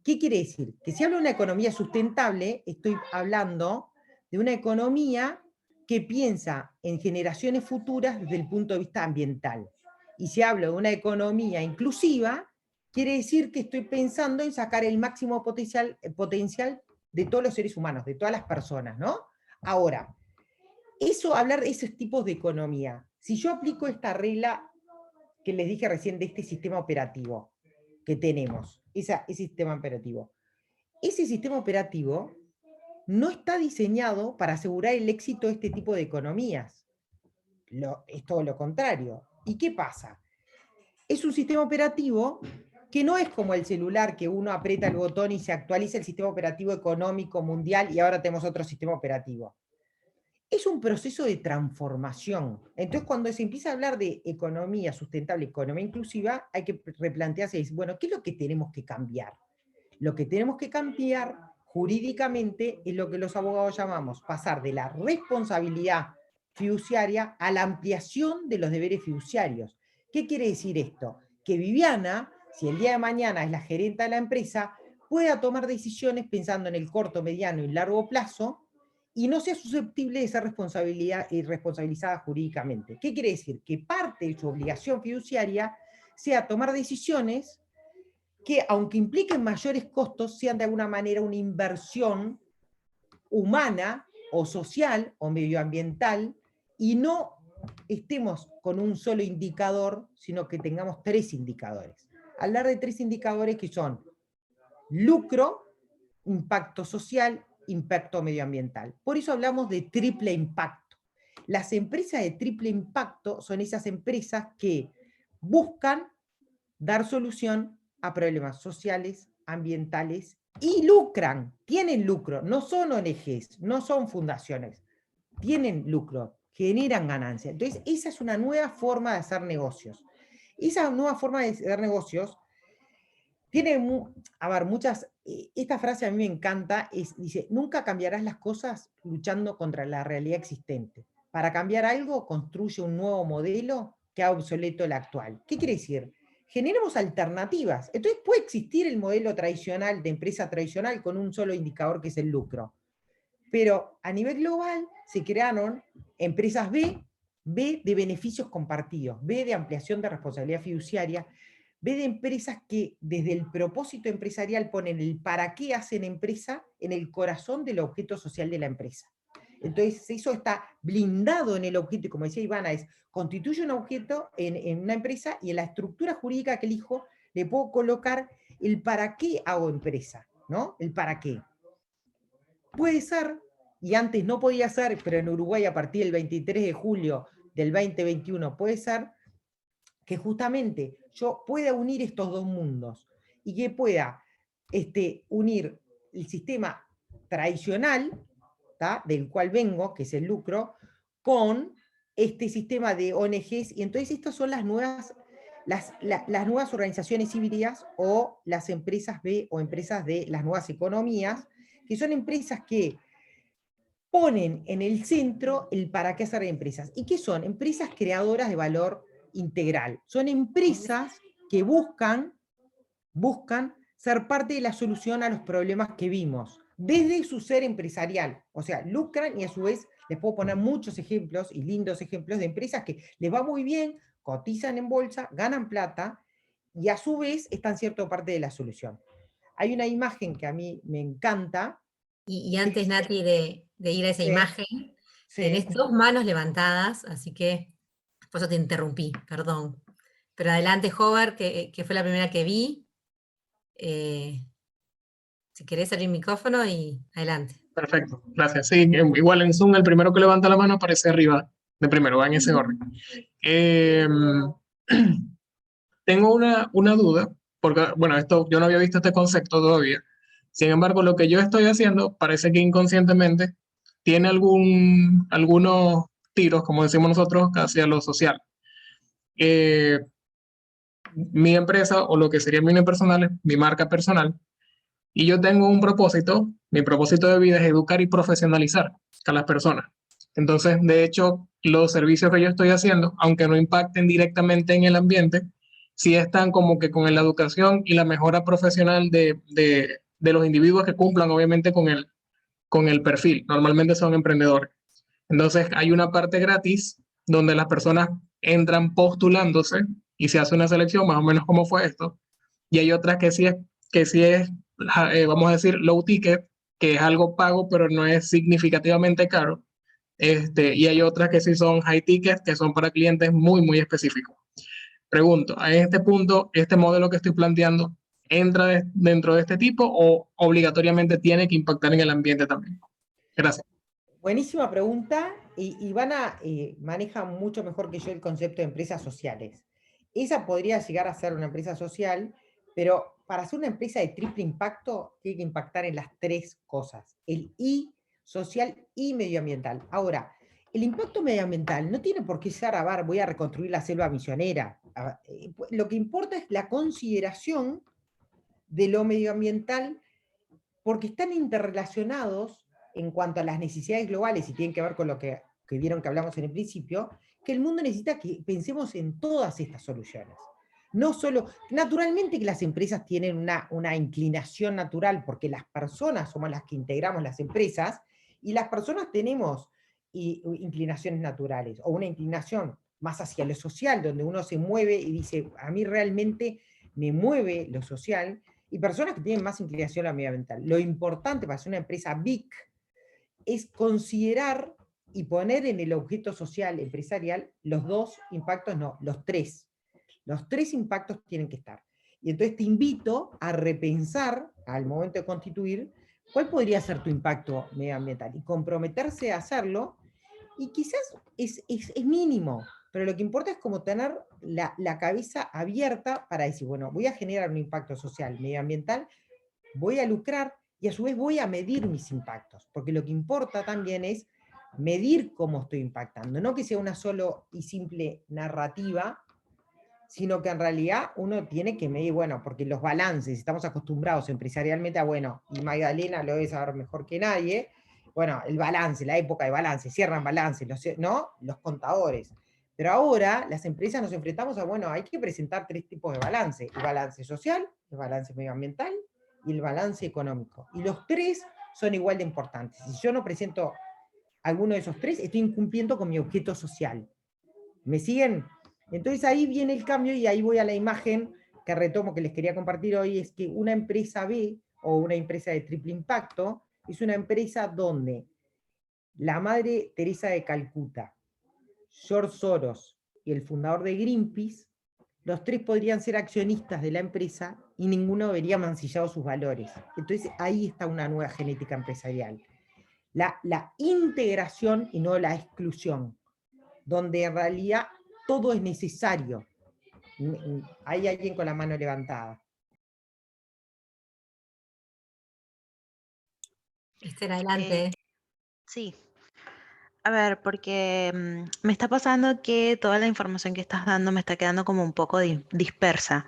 ¿qué quiere decir? Que si hablo de una economía sustentable, estoy hablando de una economía que piensa en generaciones futuras desde el punto de vista ambiental. Y si hablo de una economía inclusiva, quiere decir que estoy pensando en sacar el máximo potencial de todos los seres humanos, de todas las personas, ¿no? Ahora, hablar de esos tipos de economía, si yo aplico esta regla que les dije recién de este sistema operativo que tenemos, ese sistema operativo no está diseñado para asegurar el éxito de este tipo de economías. Es todo lo contrario. ¿Y qué pasa? Es un sistema operativo que no es como el celular, que uno aprieta el botón y se actualiza el sistema operativo económico mundial y ahora tenemos otro sistema operativo. Es un proceso de transformación. Entonces, cuando se empieza a hablar de economía sustentable, economía inclusiva, hay que replantearse y decir, bueno, ¿qué es lo que tenemos que cambiar? Lo que tenemos que cambiar jurídicamente es lo que los abogados llamamos pasar de la responsabilidad fiduciaria a la ampliación de los deberes fiduciarios. ¿Qué quiere decir esto? Que Viviana, si el día de mañana es la gerenta de la empresa, pueda tomar decisiones pensando en el corto, mediano y largo plazo y no sea susceptible de ser responsabilizada jurídicamente. ¿Qué quiere decir? Que parte de su obligación fiduciaria sea tomar decisiones que, aunque impliquen mayores costos, sean de alguna manera una inversión humana o social o medioambiental, y no estemos con un solo indicador, sino que tengamos 3 indicadores. Hablar de 3 indicadores que son lucro, impacto social, impacto medioambiental. Por eso hablamos de triple impacto. Las empresas de triple impacto son esas empresas que buscan dar solución a problemas sociales, ambientales y lucran, tienen lucro, no son ONGs, no son fundaciones, tienen lucro, generan ganancia. Entonces, esa es una nueva forma de hacer negocios. Esa nueva forma de hacer negocios tiene, muchas, esta frase a mí me encanta, dice, nunca cambiarás las cosas luchando contra la realidad existente. Para cambiar algo, construye un nuevo modelo que haga obsoleto el actual. ¿Qué quiere decir? Generemos alternativas. Entonces puede existir el modelo tradicional, de empresa tradicional, con un solo indicador que es el lucro. Pero a nivel global se crearon empresas B de beneficios compartidos, B de ampliación de responsabilidad fiduciaria, B de empresas que desde el propósito empresarial ponen el para qué hacen empresa en el corazón del objeto social de la empresa. Entonces eso está blindado en el objeto, y como decía Ivana, constituye un objeto en una empresa, y en la estructura jurídica que elijo le puedo colocar el para qué hago empresa, ¿no? El para qué. Puede ser, y antes no podía ser, pero en Uruguay a partir del 23 de julio del 2021 puede ser, que justamente yo pueda unir estos dos mundos y que pueda unir el sistema tradicional, ¿tá?, del cual vengo, que es el lucro, con este sistema de ONGs, y entonces estas son las nuevas, las nuevas organizaciones híbridas o las empresas B o empresas de las nuevas economías, que son empresas que ponen en el centro el para qué hacer empresas. ¿Y qué son? Empresas creadoras de valor integral. Son empresas que buscan ser parte de la solución a los problemas que vimos, desde su ser empresarial. O sea, lucran, y a su vez les puedo poner muchos ejemplos y lindos ejemplos de empresas que les va muy bien, cotizan en bolsa, ganan plata, y a su vez están siendo parte de la solución. Hay una imagen que a mí me encanta. Y antes, Nati, de ir a esa imagen, tenés 2 manos levantadas, así que por eso te interrumpí, perdón. Pero adelante, Hover, que fue la primera que vi. Si querés abrir el micrófono, y adelante. Perfecto, gracias. Sí, igual en Zoom el primero que levanta la mano aparece arriba de primero, va en ese orden. Eh, Tengo una duda, porque, bueno, esto yo no había visto este concepto todavía. Sin embargo, lo que yo estoy haciendo parece que inconscientemente tiene algunos tiros, como decimos nosotros, hacia lo social. Eh, Mi empresa o lo que sería mi personal, mi marca personal, y yo tengo un propósito, mi propósito de vida es educar y profesionalizar a las personas. Entonces, de hecho, los servicios que yo estoy haciendo, aunque no impacten directamente en el ambiente, sí están como que con la educación y la mejora profesional de los individuos que cumplan, obviamente, con el perfil. Normalmente son emprendedores. Entonces, hay una parte gratis donde las personas entran postulándose y se hace una selección, más o menos como fue esto. Y hay otras que sí es, vamos a decir, low ticket, que es algo pago, pero no es significativamente caro. Y hay otras que sí son high ticket, que son para clientes muy, muy específicos. Pregunto, a este punto, este modelo que estoy planteando, ¿entra dentro de este tipo o obligatoriamente tiene que impactar en el ambiente también? Gracias. Buenísima pregunta. Y Ivana maneja mucho mejor que yo el concepto de empresas sociales. Esa podría llegar a ser una empresa social, pero para ser una empresa de triple impacto, tiene que impactar en las tres cosas: el I, social y medioambiental. Ahora, el impacto medioambiental no tiene por qué ser, voy a reconstruir la selva misionera. Lo que importa es la consideración de lo medioambiental, porque están interrelacionados en cuanto a las necesidades globales y tienen que ver con lo que vieron que hablamos en el principio, que el mundo necesita que pensemos en todas estas soluciones. No solo, naturalmente que las empresas tienen una inclinación natural, porque las personas somos las que integramos las empresas, y las personas tenemos inclinaciones naturales, o una inclinación más hacia lo social, donde uno se mueve y dice, a mí realmente me mueve lo social, y personas que tienen más inclinación a la medioambiental. Lo importante para ser una empresa big es considerar y poner en el objeto social empresarial los dos impactos, no, los tres. Los tres impactos tienen que estar. Y entonces te invito a repensar al momento de constituir cuál podría ser tu impacto medioambiental y comprometerse a hacerlo. Y quizás es mínimo, pero lo que importa es como tener la cabeza abierta para decir, bueno, voy a generar un impacto social, medioambiental, voy a lucrar y a su vez voy a medir mis impactos, porque lo que importa también es medir cómo estoy impactando, no que sea una solo y simple narrativa, sino que en realidad uno tiene que medir, bueno, porque los balances, estamos acostumbrados empresarialmente a, bueno, y Magdalena lo debe saber mejor que nadie, bueno, el balance, la época de balance, cierran balances, ¿no? Los contadores. Pero ahora las empresas nos enfrentamos a, bueno, hay que presentar tres tipos de balance: el balance social, el balance medioambiental y el balance económico. Y los tres son igual de importantes. Si yo no presento alguno de esos tres, estoy incumpliendo con mi objeto social. ¿Me siguen? Entonces ahí viene el cambio y ahí voy a la imagen que retomo, que les quería compartir hoy, es que una empresa B o una empresa de triple impacto es una empresa donde la Madre Teresa de Calcuta, George Soros y el fundador de Greenpeace, los tres podrían ser accionistas de la empresa y ninguno vería mancillado sus valores. Entonces ahí está una nueva genética empresarial. La integración y no la exclusión, donde en realidad todo es necesario. Hay alguien con la mano levantada. Adelante. Sí. A ver, porque me está pasando que toda la información que estás dando me está quedando como un poco dispersa.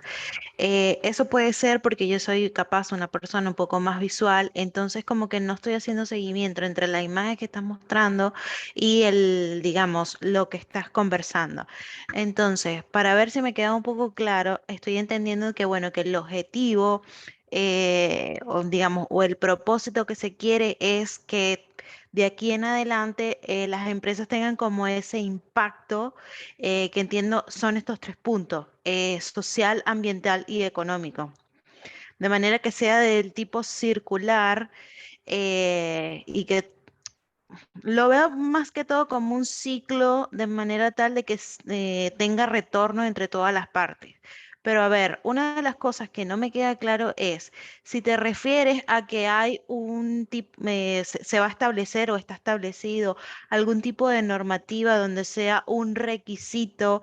Eso puede ser porque yo soy capaz una persona un poco más visual, entonces como que no estoy haciendo seguimiento entre la imagen que estás mostrando y digamos, lo que estás conversando. Entonces, para ver si me queda un poco claro, estoy entendiendo que, bueno, que el objetivo, o digamos, o el propósito que se quiere es que de aquí en adelante las empresas tengan como ese impacto, que entiendo son estos tres puntos: social, ambiental y económico. De manera que sea del tipo circular, y que lo veo más que todo como un ciclo, de manera tal de que tenga retorno entre todas las partes. Pero a ver, una de las cosas que no me queda claro es si te refieres a que hay un tipo, se va a establecer o está establecido algún tipo de normativa donde sea un requisito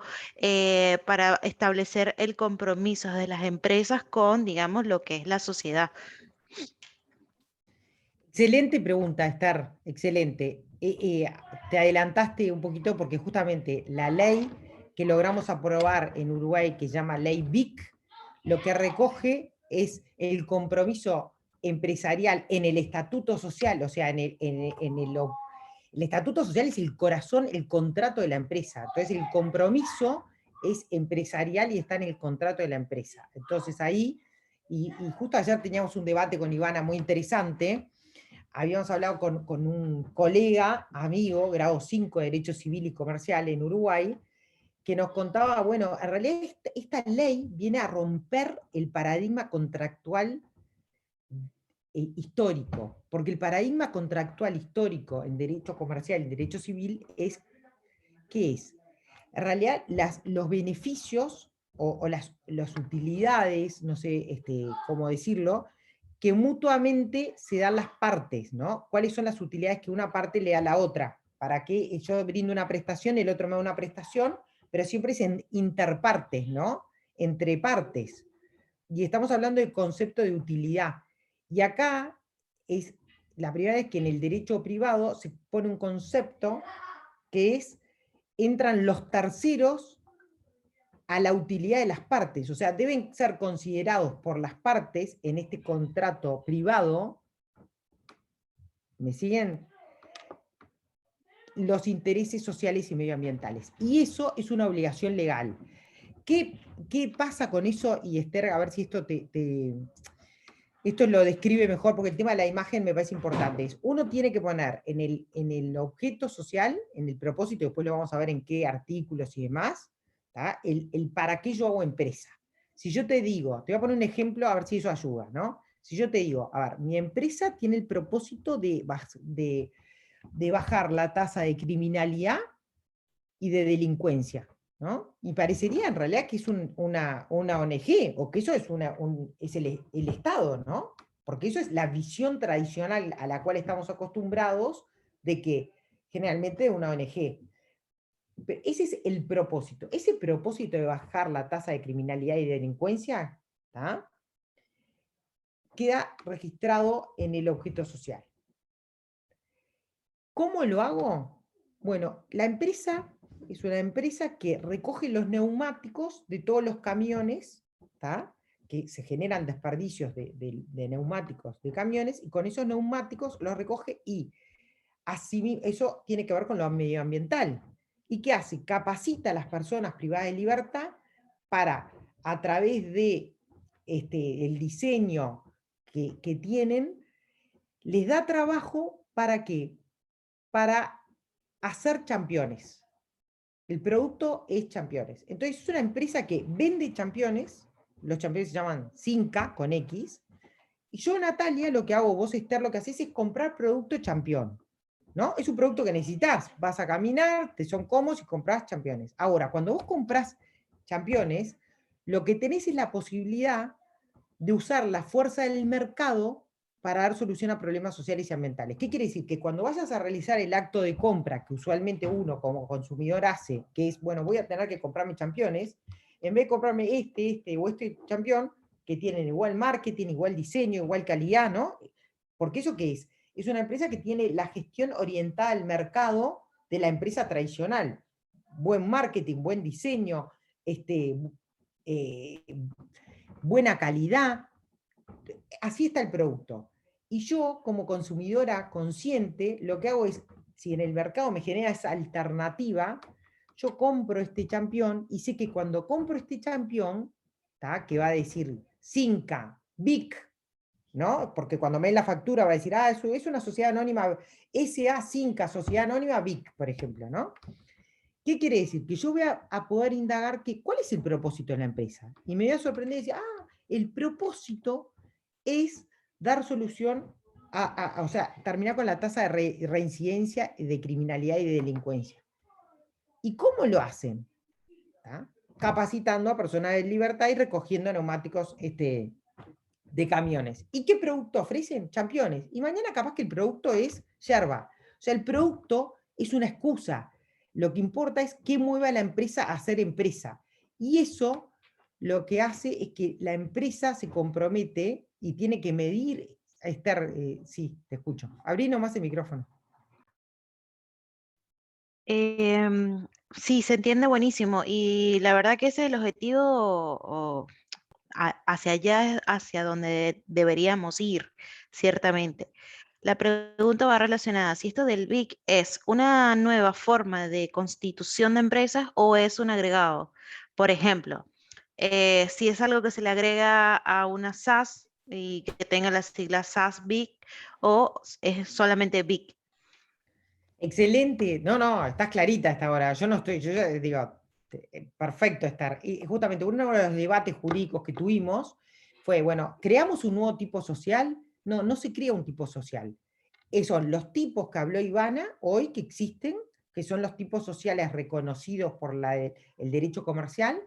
para establecer el compromiso de las empresas con, digamos, lo que es la sociedad. Excelente pregunta, Esther, excelente. Te adelantaste un poquito porque justamente la ley que logramos aprobar en Uruguay, que se llama Ley BIC, lo que recoge es el compromiso empresarial en el estatuto social, o sea, el estatuto social es el corazón, el contrato de la empresa. Entonces el compromiso es empresarial y está en el contrato de la empresa. Entonces ahí, y justo ayer teníamos un debate con Ivana muy interesante. Habíamos hablado con un colega, amigo, grado 5 de Derecho Civil y Comercial en Uruguay, que nos contaba, bueno, en realidad esta ley viene a romper el paradigma contractual histórico, porque el paradigma contractual histórico en derecho comercial y en derecho civil es, ¿qué es? En realidad los beneficios o las utilidades, no sé cómo decirlo, que mutuamente se dan las partes, ¿no? ¿Cuáles son las utilidades que una parte le da a la otra? Para que yo brindo una prestación, el otro me da una prestación, pero siempre es en interpartes, ¿no? Entre partes. Y estamos hablando del concepto de utilidad. Y acá es la primera vez que en el derecho privado se pone un concepto que es, entran los terceros a la utilidad de las partes, o sea, deben ser considerados por las partes en este contrato privado, ¿me siguen? Los intereses sociales y medioambientales. Y eso es una obligación legal. ¿Qué pasa con eso? Y Esther, a ver si esto esto lo describe mejor, porque el tema de la imagen me parece importante. Uno tiene que poner en el objeto social, en el propósito, después lo vamos a ver en qué artículos y demás, el para qué yo hago empresa. Si yo te digo, te voy a poner un ejemplo a ver si eso ayuda, ¿no? Si yo te digo, a ver, mi empresa tiene el propósito de bajar la tasa de criminalidad y de delincuencia, ¿no? Y parecería en realidad que es una ONG, o que eso es, es el Estado, ¿no? Porque eso es la visión tradicional a la cual estamos acostumbrados de que generalmente es una ONG. Pero ese es el propósito. Ese propósito de bajar la tasa de criminalidad y delincuencia, ¿tá?, queda registrado en el objeto social. ¿Cómo lo hago? Bueno, la empresa es una empresa que recoge los neumáticos de todos los camiones, ¿tá?, que se generan desperdicios de neumáticos de camiones, y con esos neumáticos los recoge y así, eso tiene que ver con lo medioambiental. ¿Y qué hace? Capacita a las personas privadas de libertad para, a través de el diseño que tienen, les da trabajo ¿para qué? Para hacer championes. El producto es championes. Entonces es una empresa que vende championes, los championes se llaman Cinca, con X, y yo, Natalia, lo que hago, vos, Esther, lo que haces es comprar producto champión, ¿no? Es un producto que necesitas, vas a caminar, te son cómodos y compras championes. Ahora, cuando vos compras championes, lo que tenés es la posibilidad de usar la fuerza del mercado para dar solución a problemas sociales y ambientales. ¿Qué quiere decir? Que cuando vayas a realizar el acto de compra que usualmente uno como consumidor hace, que es, bueno, voy a tener que comprarme championes, en vez de comprarme este o este champión, que tienen igual marketing, igual diseño, igual calidad, ¿no? Porque ¿eso qué es? Es una empresa que tiene la gestión orientada al mercado de la empresa tradicional. Buen marketing, buen diseño, buena calidad. Así está el producto. Y yo, como consumidora consciente, lo que hago es, si en el mercado me genera esa alternativa, yo compro este champión y sé que cuando compro este champión, que va a decir Cinca, BIC, ¿no? Porque cuando me den la factura va a decir, eso es una sociedad anónima, SA Cinca, Sociedad Anónima BIC, por ejemplo, ¿no? ¿Qué quiere decir? Que yo voy a poder indagar cuál es el propósito de la empresa. Y me voy a sorprender y decir, el propósito es dar solución o sea, terminar con la tasa de reincidencia de criminalidad y de delincuencia. ¿Y cómo lo hacen? capacitando a personas de libertad y recogiendo neumáticos de camiones. ¿Y qué producto ofrecen? Championes. Y mañana capaz que el producto es yerba. O sea, el producto es una excusa. Lo que importa es qué mueve a la empresa a ser empresa. Y eso lo que hace es que la empresa se compromete y tiene que medir. Esther, sí, te escucho. Abrí nomás el micrófono. Sí, se entiende buenísimo. Y la verdad que ese es el objetivo hacia allá, es hacia donde deberíamos ir, ciertamente. La pregunta va relacionada, si esto del BIC es una nueva forma de constitución de empresas o es un agregado. Por ejemplo, si es algo que se le agrega a una SAS y que tenga las siglas SAS BIC o es solamente BIC. Excelente. No, no, estás clarita hasta ahora. Yo no estoy, yo ya digo, perfecto estar. Y justamente uno de los debates jurídicos que tuvimos fue, bueno, ¿creamos un nuevo tipo social? No, no se crea un tipo social. Son los tipos que habló Ivana hoy que existen, que son los tipos sociales reconocidos por el derecho comercial,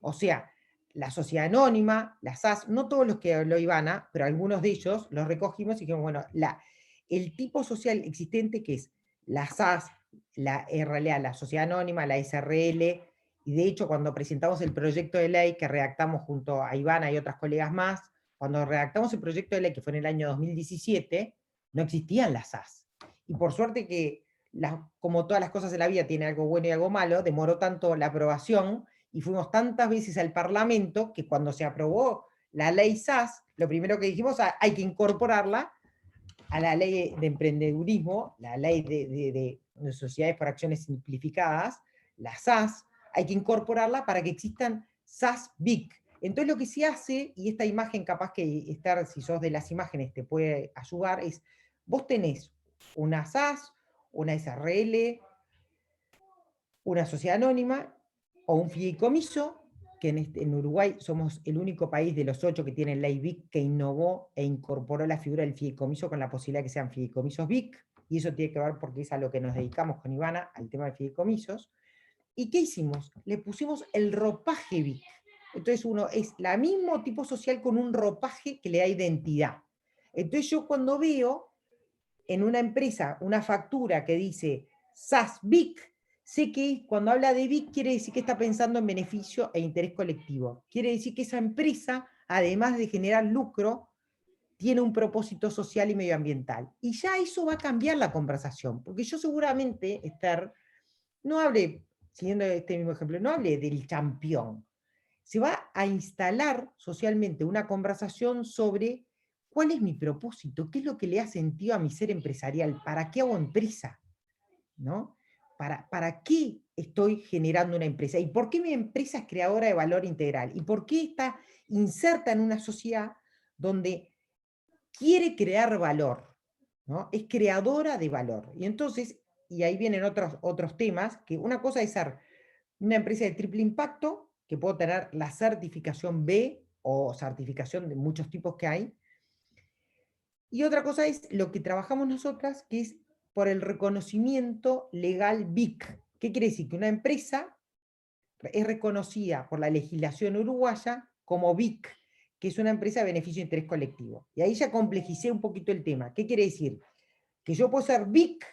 o sea, la sociedad anónima, la SAS, no todos los que habló Ivana, pero algunos de ellos los recogimos y dijimos, bueno, el tipo social existente que es la SAS, en realidad la sociedad anónima, la SRL, y de hecho cuando presentamos el proyecto de ley que redactamos junto a Ivana y otras colegas más, cuando redactamos el proyecto de ley que fue en el año 2017, no existían las SAS. Y por suerte que, como todas las cosas en la vida, tiene algo bueno y algo malo, demoró tanto la aprobación y fuimos tantas veces al Parlamento que cuando se aprobó la ley SAS, lo primero que dijimos, hay que incorporarla a la ley de emprendedurismo, la ley de sociedades por acciones simplificadas, la SAS, hay que incorporarla para que existan SAS BIC. Entonces lo que se hace, y esta imagen capaz que estar, si sos de las imágenes te puede ayudar, es, vos tenés una SAS, una SRL, una sociedad anónima o un fideicomiso, que en Uruguay somos el único país de los 8 que tienen ley BIC que innovó e incorporó la figura del fideicomiso con la posibilidad de que sean fideicomisos BIC, y eso tiene que ver porque es a lo que nos dedicamos con Ivana, al tema de fideicomisos. ¿Y qué hicimos? Le pusimos el ropaje BIC. Entonces uno es la mismo tipo social con un ropaje que le da identidad. Entonces yo cuando veo en una empresa una factura que dice SAS BIC, sé que cuando habla de BIC quiere decir que está pensando en beneficio e interés colectivo. Quiere decir que esa empresa, además de generar lucro, tiene un propósito social y medioambiental. Y ya eso va a cambiar la conversación, porque yo seguramente, Esther, no hable, siguiendo este mismo ejemplo, no hable del campeón. Se va a instalar socialmente una conversación sobre cuál es mi propósito, qué es lo que le ha sentido a mi ser empresarial, para qué hago empresa, ¿no? ¿Para qué estoy generando una empresa? ¿Y por qué mi empresa es creadora de valor integral? ¿Y por qué está inserta en una sociedad donde quiere crear valor, ¿no? Es creadora de valor. Y entonces, y ahí vienen otros temas, que una cosa es ser una empresa de triple impacto, que puedo tener la certificación B o certificación de muchos tipos que hay. Y otra cosa es lo que trabajamos nosotras, que es por el reconocimiento legal BIC. ¿Qué quiere decir? Que una empresa es reconocida por la legislación uruguaya como BIC, que es una empresa de beneficio de interés colectivo. Y ahí ya complejicé un poquito el tema. ¿Qué quiere decir? Que yo puedo ser BIC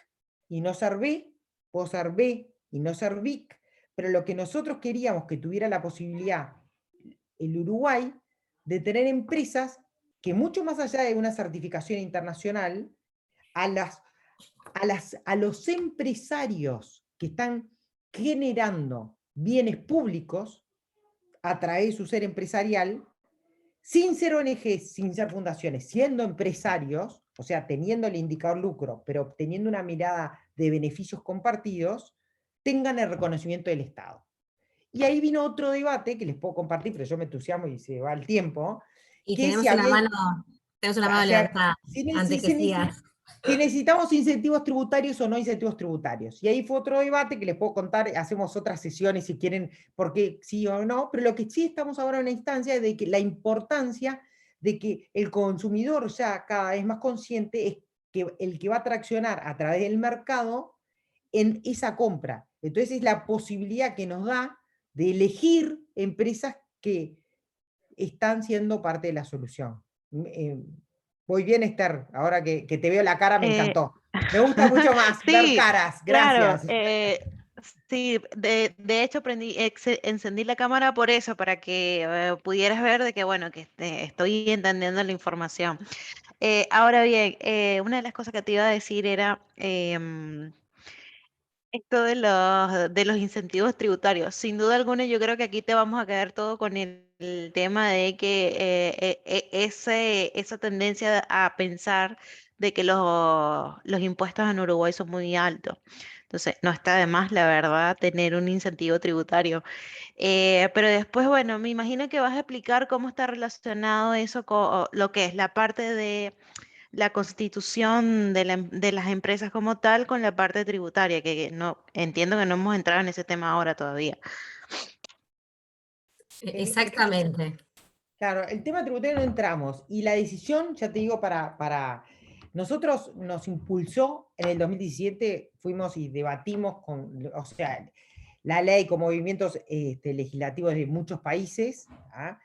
y no ser B, puedo ser B y no ser BIC, pero lo que nosotros queríamos que tuviera la posibilidad el Uruguay de tener empresas que mucho más allá de una certificación internacional, a los empresarios que están generando bienes públicos a través de su ser empresarial, sin ser ONGs, sin ser fundaciones, siendo empresarios, o sea, teniendo el indicador lucro, pero obteniendo una mirada de beneficios compartidos, tengan el reconocimiento del Estado. Y ahí vino otro debate que les puedo compartir, pero yo me entusiasmo y se va el tiempo. Y Que tenemos si una había, mano levantada antes que si sigas. necesitamos incentivos tributarios o no incentivos tributarios. Y ahí fue otro debate que les puedo contar, hacemos otras sesiones si quieren, porque sí o no, pero lo que sí estamos ahora en la instancia de que la importancia de que el consumidor ya cada vez más consciente es que el que va a traccionar a través del mercado en esa compra. Entonces es la posibilidad que nos da de elegir empresas que están siendo parte de la solución. Voy bien, Esther, ahora que te veo la cara me encantó. Me gusta mucho más ver Sí, caras, claro. gracias. Sí, de hecho encendí la cámara por eso, para que pudieras ver de que, bueno, que estoy entendiendo la información. Ahora bien, una de las cosas que te iba a decir era esto de los incentivos tributarios. Sin duda alguna, yo creo que aquí te vamos a quedar todo con el tema de que esa tendencia a pensar de que los impuestos en Uruguay son muy altos. Entonces, no está de más, la verdad, tener un incentivo tributario. Pero después, bueno, me imagino que vas a explicar cómo está relacionado eso con lo que es la parte de la constitución de las empresas como tal con la parte tributaria, que no entiendo que no hemos entrado en ese tema ahora todavía. Exactamente. Claro, el tema tributario no entramos, y la decisión, ya te digo, nosotros nos impulsó en el 2017, fuimos y debatimos o sea, la ley con movimientos legislativos de muchos países, ¿ah?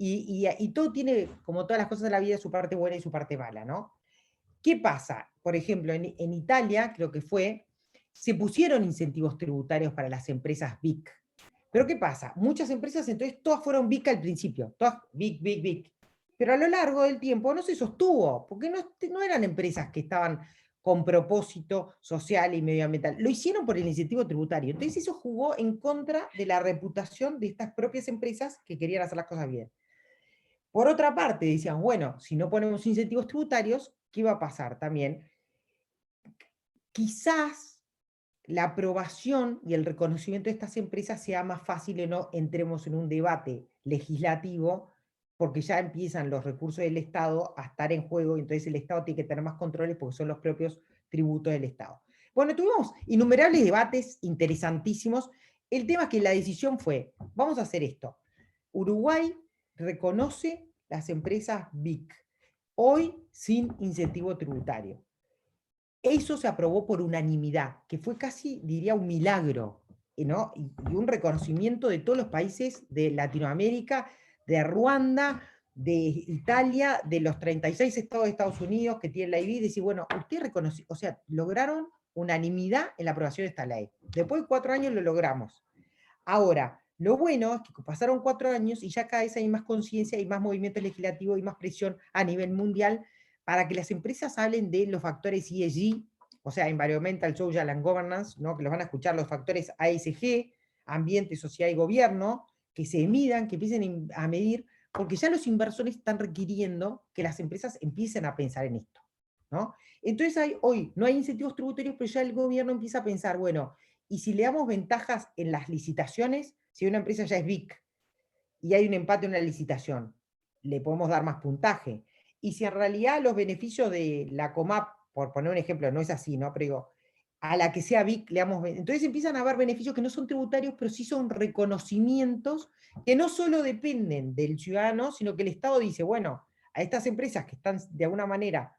Y todo tiene, como todas las cosas de la vida, su parte buena y su parte mala, ¿no? ¿Qué pasa? Por ejemplo, en Italia, creo que se pusieron incentivos tributarios para las empresas BIC. Pero ¿qué pasa? Muchas empresas, entonces, todas fueron BIC al principio, todas BIC, BIC, BIC. Pero a lo largo del tiempo no se sostuvo, porque no eran empresas que estaban con propósito social y medioambiental. Lo hicieron por el incentivo tributario. Entonces eso jugó en contra de la reputación de estas propias empresas que querían hacer las cosas bien. Por otra parte, decían, bueno, si no ponemos incentivos tributarios, ¿qué va a pasar también? Quizás la aprobación y el reconocimiento de estas empresas sea más fácil, o no entremos en un debate legislativo, porque ya empiezan los recursos del Estado a estar en juego, y entonces el Estado tiene que tener más controles porque son los propios tributos del Estado. Bueno, tuvimos innumerables debates interesantísimos. El tema es que la decisión fue, vamos a hacer esto. Uruguay reconoce las empresas BIC, hoy sin incentivo tributario. Eso se aprobó por unanimidad, que fue casi, diría, un milagro, ¿no? Y un reconocimiento de todos los países de Latinoamérica, de Ruanda, de Italia, de los 36 estados de Estados Unidos que tienen la IBI, decir, bueno, usted reconoció, o sea, lograron unanimidad en la aprobación de esta ley. Después de 4 años lo logramos. Ahora, lo bueno es que pasaron 4 años y ya cada vez hay más conciencia y más movimiento legislativo y más presión a nivel mundial para que las empresas hablen de los factores ESG, o sea, Environmental, Social and Governance, ¿no? Que los van a escuchar los factores ASG, Ambiente, Sociedad y Gobierno, que se midan, que empiecen a medir, porque ya los inversores están requiriendo que las empresas empiecen a pensar en esto, ¿no? Entonces hoy no hay incentivos tributarios, pero ya el gobierno empieza a pensar, bueno, y si le damos ventajas en las licitaciones, si una empresa ya es BIC y hay un empate en una licitación, le podemos dar más puntaje. Y si en realidad los beneficios de la COMAP, por poner un ejemplo, no es así, ¿no? Pero digo, a la que sea BIC le damos... Entonces empiezan a haber beneficios que no son tributarios, pero sí son reconocimientos que no solo dependen del ciudadano, sino que el Estado dice, bueno, a estas empresas que están de alguna manera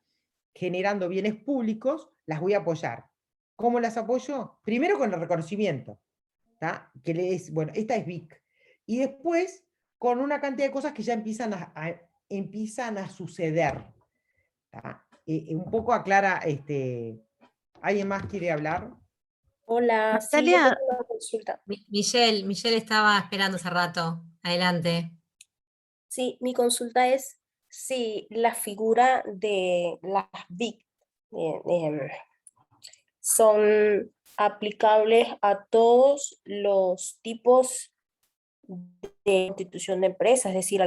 generando bienes públicos, las voy a apoyar. ¿Cómo las apoyo? Primero con el reconocimiento, ¿tá? Que bueno, esta es BIC. Y después con una cantidad de cosas que ya empiezan a suceder. Un poco aclara, ¿alguien más quiere hablar? Hola, sí, yo tengo una consulta. Michelle estaba esperando hace rato. Adelante. Sí, mi consulta es si la figura de las BIC son aplicables a todos los tipos de constitución de empresas, es decir,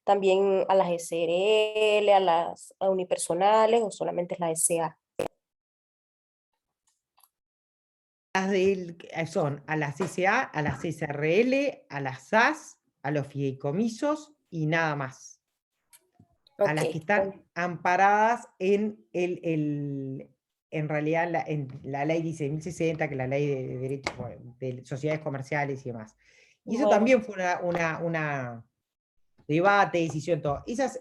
también a las SRL, a las unipersonales, o solamente es la SA. Son a las SA, a las SRL, a las SAS, a los fideicomisos y nada más. A las que están amparadas en realidad en la ley dice 1060, que es la ley de derechos de sociedades comerciales y demás. Y eso también fue una debate, decisión, todo. Esas,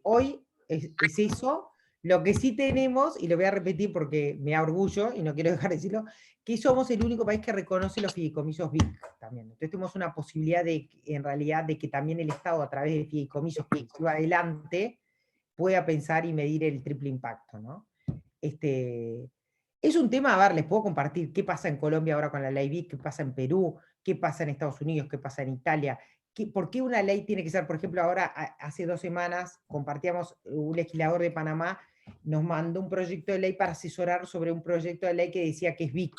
hoy es eso. Lo que sí tenemos, y lo voy a repetir porque me da orgullo y no quiero dejar de decirlo, que somos el único país que reconoce los fideicomisos BIC también. Entonces tenemos una posibilidad de, en realidad, de que también el Estado, a través de fideicomisos que lleva adelante, pueda pensar y medir el triple impacto, ¿no? Es un tema, a ver, les puedo compartir qué pasa en Colombia ahora con la ley BIC, qué pasa en Perú, qué pasa en Estados Unidos, qué pasa en Italia. ¿Por qué una ley tiene que ser, por ejemplo, ahora, hace 2 semanas, compartíamos, un legislador de Panamá nos mandó un proyecto de ley para asesorar sobre un proyecto de ley que decía que es BIC.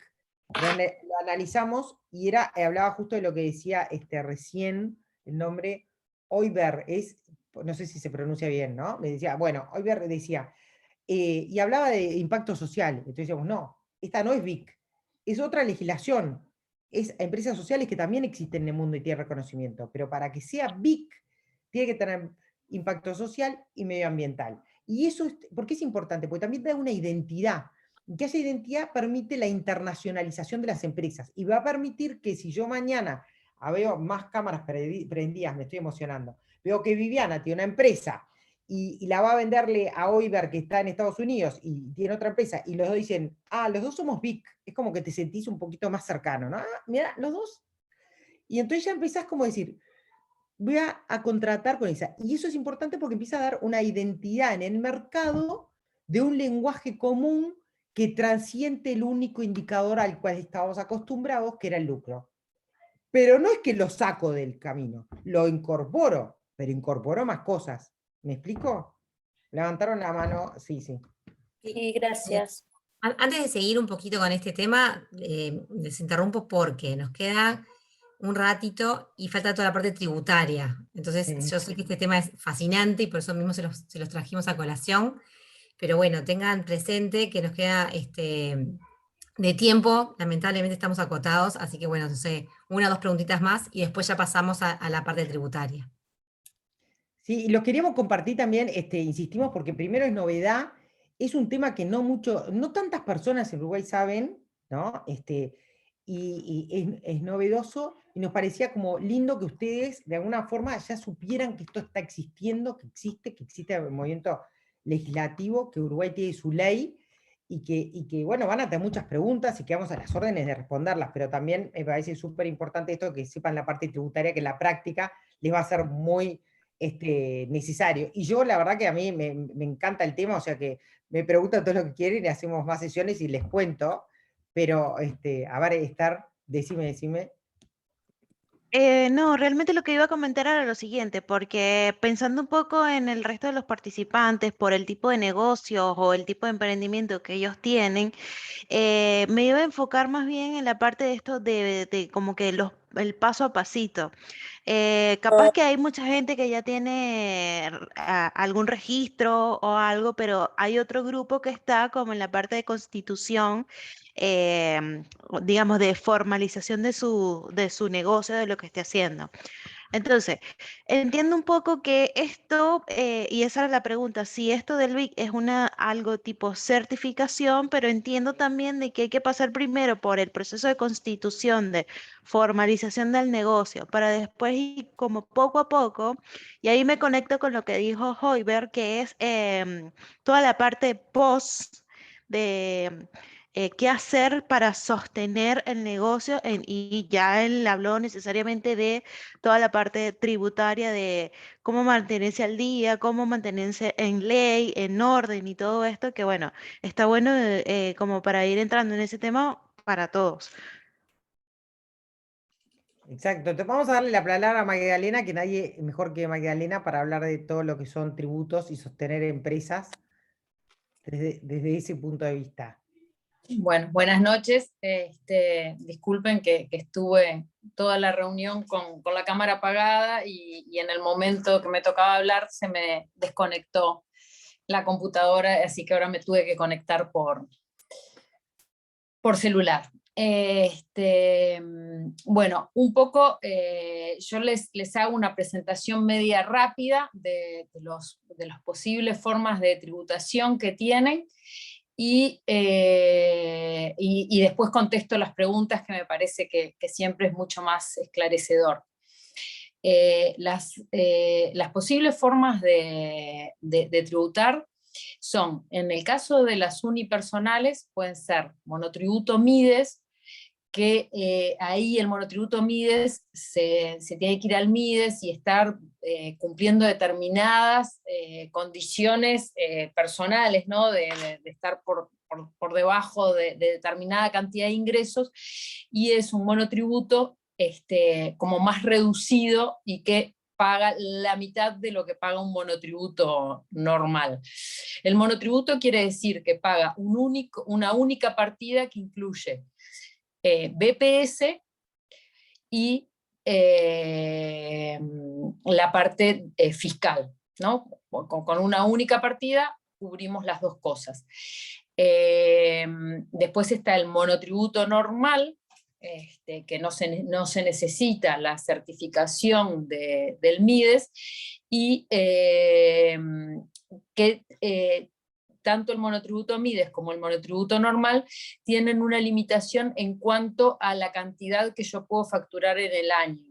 Lo analizamos y hablaba justo de lo que decía recién, el nombre, Oyber, no sé si se pronuncia bien, ¿no? Me decía, bueno, Oyber decía, y hablaba de impacto social. Entonces decíamos, no, esta no es BIC, es otra legislación. Es empresas sociales que también existen en el mundo y tienen reconocimiento, pero para que sea BIC, tiene que tener impacto social y medioambiental. Y eso, ¿por qué es importante? Porque también da una identidad, y que esa identidad permite la internacionalización de las empresas, y va a permitir que si yo mañana veo más cámaras prendidas, me estoy emocionando, veo que Viviana tiene una empresa, y la va a venderle a Oyber, que está en Estados Unidos, y tiene otra empresa, y los dos dicen, los dos somos BIC, es como que te sentís un poquito más cercano, ¿no? Mira, los dos. Y entonces ya empezás como a decir, voy a contratar con esa. Y eso es importante porque empieza a dar una identidad en el mercado de un lenguaje común que transciende el único indicador al cual estábamos acostumbrados, que era el lucro. Pero no es que lo saco del camino, lo incorporo, pero incorporo más cosas. ¿Me explico? Levantaron la mano, sí. Sí, gracias. Antes de seguir un poquito con este tema, les interrumpo porque nos queda un ratito y falta toda la parte tributaria. Entonces, yo sé que este tema es fascinante y por eso mismo se los trajimos a colación, pero bueno, tengan presente que nos queda de tiempo, lamentablemente estamos acotados, así que bueno, no sé, 1 o 2 preguntitas más y después ya pasamos a la parte tributaria. Sí, y los queríamos compartir también, insistimos, porque primero es novedad, es un tema que no tantas personas en Uruguay saben, ¿no? Y es novedoso, y nos parecía como lindo que ustedes de alguna forma ya supieran que esto está existiendo, que existe el movimiento legislativo, que Uruguay tiene su ley, y que bueno, van a tener muchas preguntas y quedamos a las órdenes de responderlas, pero también me parece súper importante esto, que sepan la parte tributaria, que en la práctica les va a ser muy necesario. Y yo, la verdad que a mí me encanta el tema, o sea que me preguntan todo lo que quieren y hacemos más sesiones y les cuento, pero, a ver, Esther, decime. No, realmente lo que iba a comentar era lo siguiente, porque pensando un poco en el resto de los participantes, por el tipo de negocios o el tipo de emprendimiento que ellos tienen, me iba a enfocar más bien en la parte de esto de como que el paso a pasito. Capaz que hay mucha gente que ya tiene algún registro o algo, pero hay otro grupo que está como en la parte de constitución, digamos, de formalización de su negocio, de lo que esté haciendo. Entonces, entiendo un poco que esto, y esa era la pregunta, si esto del BIC es algo tipo certificación, pero entiendo también de que hay que pasar primero por el proceso de constitución, de formalización del negocio, para después ir como poco a poco, y ahí me conecto con lo que dijo Hoiber, que es toda la parte post de qué hacer para sostener el negocio, y ya él habló necesariamente de toda la parte tributaria de cómo mantenerse al día, cómo mantenerse en ley, en orden y todo esto, que bueno, está bueno como para ir entrando en ese tema para todos. Exacto, entonces vamos a darle la palabra a Magdalena, que nadie mejor que Magdalena para hablar de todo lo que son tributos y sostener empresas desde ese punto de vista. Bueno, buenas noches. Disculpen que estuve toda la reunión con la cámara apagada y en el momento que me tocaba hablar se me desconectó la computadora, así que ahora me tuve que conectar por celular. Bueno, un poco yo les hago una presentación media rápida de las posibles formas de tributación que tienen. Y después contesto las preguntas, que me parece que siempre es mucho más esclarecedor. Las posibles formas de tributar En el caso de las unipersonales, pueden ser monotributo MIDES, que ahí el monotributo MIDES se tiene que ir al MIDES y estar cumpliendo determinadas condiciones personales, ¿no? de estar por debajo de determinada cantidad de ingresos, y es un monotributo como más reducido y que paga la mitad de lo que paga un monotributo normal. El monotributo quiere decir que paga una única partida que incluye BPS y la parte fiscal, ¿no? Con una única partida cubrimos las dos cosas. Después está el monotributo normal, que no se necesita la certificación del MIDES, y que tanto el monotributo MIDES como el monotributo normal tienen una limitación en cuanto a la cantidad que yo puedo facturar en el año.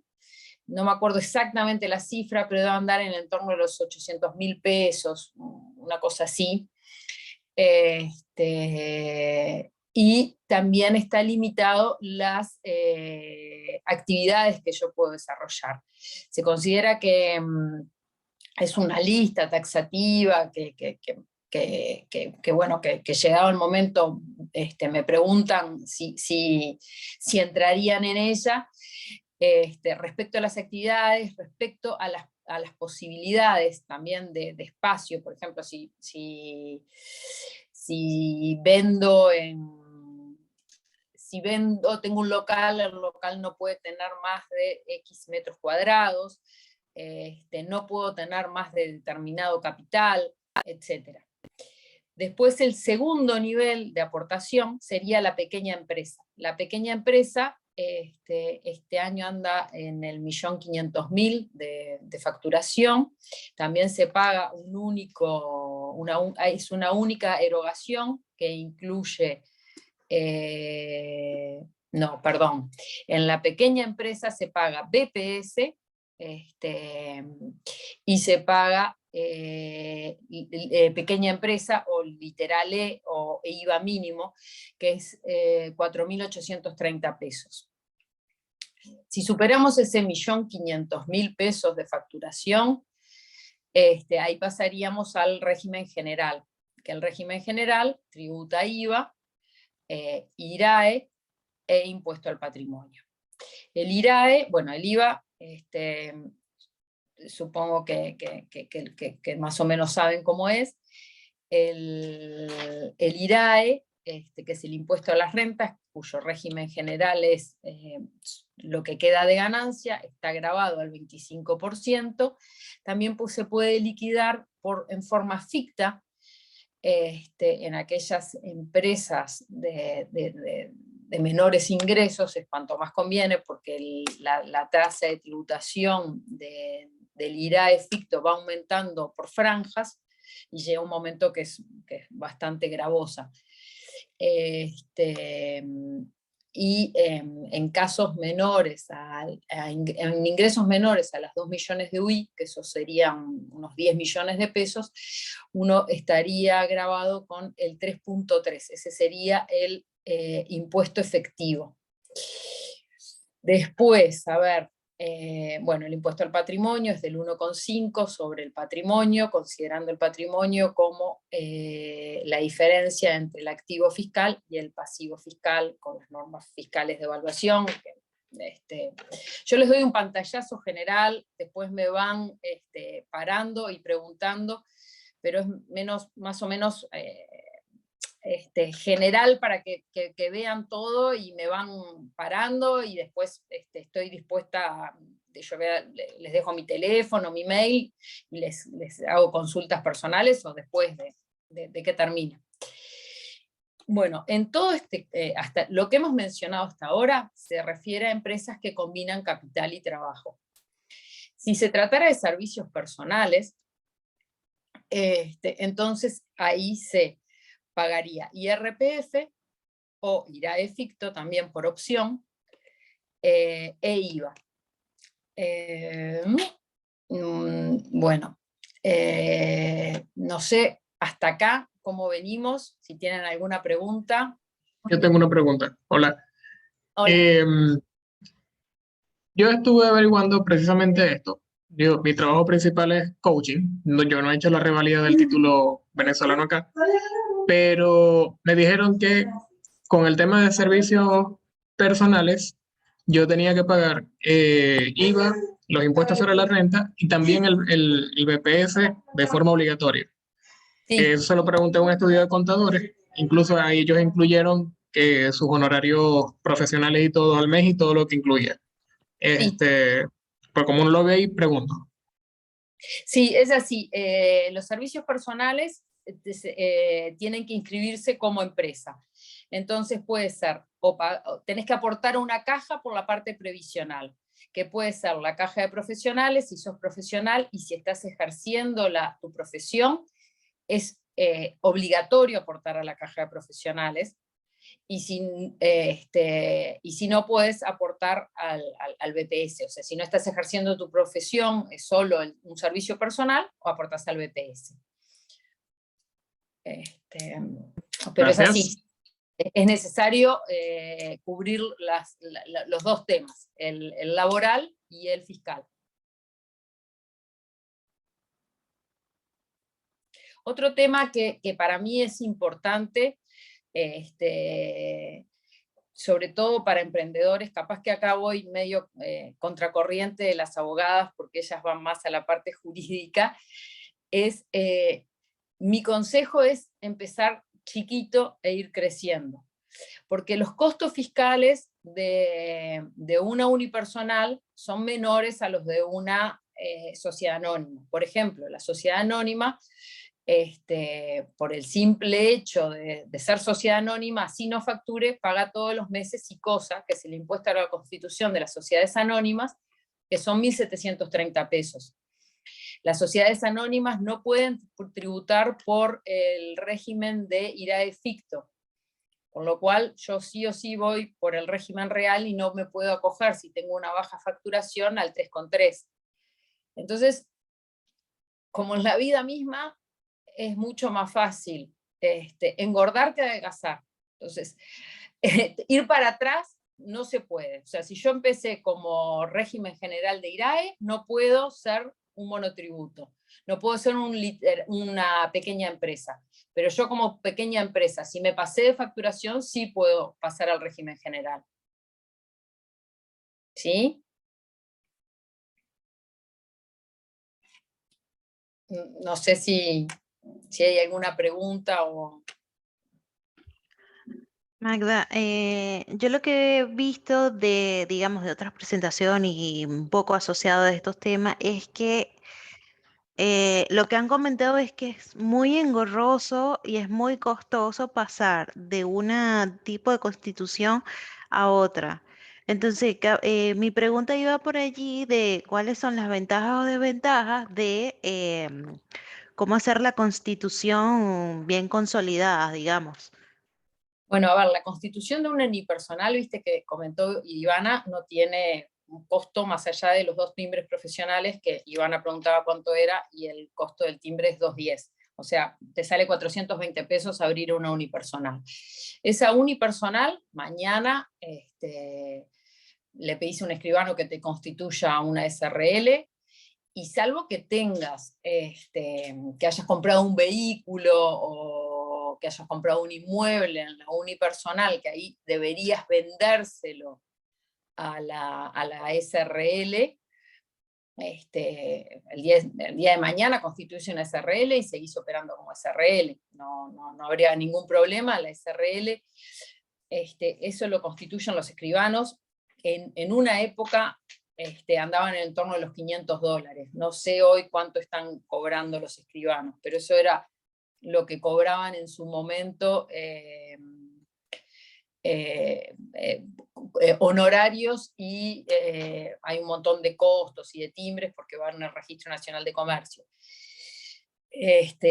No me acuerdo exactamente la cifra, pero debe andar en el entorno de los 800.000 pesos, una cosa así. Y también está limitado las actividades que yo puedo desarrollar. Se considera que es una lista taxativa bueno, que llegado el momento me preguntan si entrarían en ella, respecto a las actividades, respecto a las posibilidades también de espacio. Por ejemplo, si vendo, tengo un local, el local no puede tener más de X metros cuadrados, no puedo tener más de determinado capital, etc. Después, el segundo nivel de aportación sería la pequeña empresa. La pequeña empresa este año anda en el 1.500.000 de facturación. También se paga es una única erogación que incluye... no, perdón. En la pequeña empresa se paga BPS, y se paga pequeña empresa o literal o IVA mínimo, que es 4.830 pesos. Si superamos ese 1.500.000 pesos de facturación, ahí pasaríamos al régimen general, que el régimen general tributa IVA, IRAE e impuesto al patrimonio. El IRAE, bueno, el IVA, supongo que más o menos saben cómo es. El IRAE, que es el impuesto a las rentas, cuyo régimen general es lo que queda de ganancia, está gravado al 25%, también se puede liquidar en forma ficta en aquellas empresas de menores ingresos, es cuanto más conviene, porque la tasa de tributación del IRAE ficto va aumentando por franjas, y llega un momento que es bastante gravosa. Y en casos menores, en ingresos menores a las 2 millones de UI, que eso serían unos 10 millones de pesos, uno estaría gravado con el 3.3, ese sería el impuesto efectivo. Después, a ver, bueno, el impuesto al patrimonio es del 1,5 sobre el patrimonio, considerando el patrimonio como la diferencia entre el activo fiscal y el pasivo fiscal, con las normas fiscales de evaluación. Yo les doy un pantallazo general, después me van parando y preguntando, pero es más o menos general para que vean todo y me van parando, y después estoy dispuesta les dejo mi teléfono, mi mail, y les hago consultas personales o después de que termine. Bueno, en todo hasta lo que hemos mencionado hasta ahora se refiere a empresas que combinan capital y trabajo. Si se tratara de servicios personales, entonces ahí se pagaría IRPF o IRAE ficto, también por opción, e IVA. Bueno, no sé hasta acá, ¿cómo venimos? Si tienen alguna pregunta. Yo tengo una pregunta. Hola. Hola. Yo estuve averiguando precisamente esto. Mi trabajo principal es coaching. Yo no he hecho la revalida del título venezolano acá, pero me dijeron que con el tema de servicios personales, yo tenía que pagar IVA, los impuestos sobre la renta y también el BPS de forma obligatoria. Eso se lo pregunté a un estudio de contadores. Incluso ahí ellos incluyeron sus honorarios profesionales y todo al mes y todo lo que incluía. Pues como uno lo ve y pregunto. Sí, es así. Los servicios personales tienen que inscribirse como empresa. Entonces puede ser, o tenés que aportar una caja por la parte previsional, que puede ser la caja de profesionales si sos profesional y si estás ejerciendo tu profesión, es obligatorio aportar a la caja de profesionales. Y si no, puedes aportar al BPS. O sea, si no estás ejerciendo tu profesión, es solo un servicio personal, o aportas al BPS. Pero es así. Es necesario cubrir los dos temas, el laboral y el fiscal. Otro tema que para mí es importante, sobre todo para emprendedores, capaz que acá voy medio contracorriente de las abogadas, porque ellas van más a la parte jurídica, mi consejo es empezar chiquito e ir creciendo, porque los costos fiscales de una unipersonal son menores a los de una sociedad anónima. Por ejemplo, la sociedad anónima, por el simple hecho de ser sociedad anónima, así no facture, paga todos los meses ICOSA, que es el impuesto a la constitución de las sociedades anónimas, que son 1.730 pesos. Las sociedades anónimas no pueden tributar por el régimen de IRAE ficto, con lo cual yo sí o sí voy por el régimen real y no me puedo acoger, si tengo una baja facturación, al 3,3. Entonces, como en la vida misma, es mucho más fácil engordar que adelgazar. Entonces, ir para atrás no se puede. O sea, si yo empecé como régimen general de IRAE, no puedo ser un monotributo, no puedo ser una pequeña empresa. Pero yo como pequeña empresa, si me pasé de facturación, sí puedo pasar al régimen general. ¿Sí? No sé si hay alguna pregunta o... Magda, yo lo que he visto digamos, de otras presentaciones y un poco asociado a estos temas es que lo que han comentado es que es muy engorroso y es muy costoso pasar de un tipo de constitución a otra. Entonces, mi pregunta iba por allí de cuáles son las ventajas o desventajas de cómo hacer la constitución bien consolidada, digamos. Bueno, a ver, la constitución de un unipersonal, viste que comentó Ivana, no tiene un costo más allá de los 2 timbres profesionales, que Ivana preguntaba cuánto era, y el costo del timbre es 210. O sea, te sale 420 pesos abrir una unipersonal. Esa unipersonal, mañana le pedís a un escribano que te constituya una SRL, y salvo que tengas, que hayas comprado un vehículo o que hayas comprado un inmueble en la unipersonal, que ahí deberías vendérselo a la SRL, el día de mañana constituye una SRL y seguís operando como SRL. No habría ningún problema. La SRL, eso lo constituyen los escribanos. En una época andaban en el entorno de los $500. No sé hoy cuánto están cobrando los escribanos, pero eso era lo que cobraban en su momento honorarios, y hay un montón de costos y de timbres porque van al Registro Nacional de Comercio.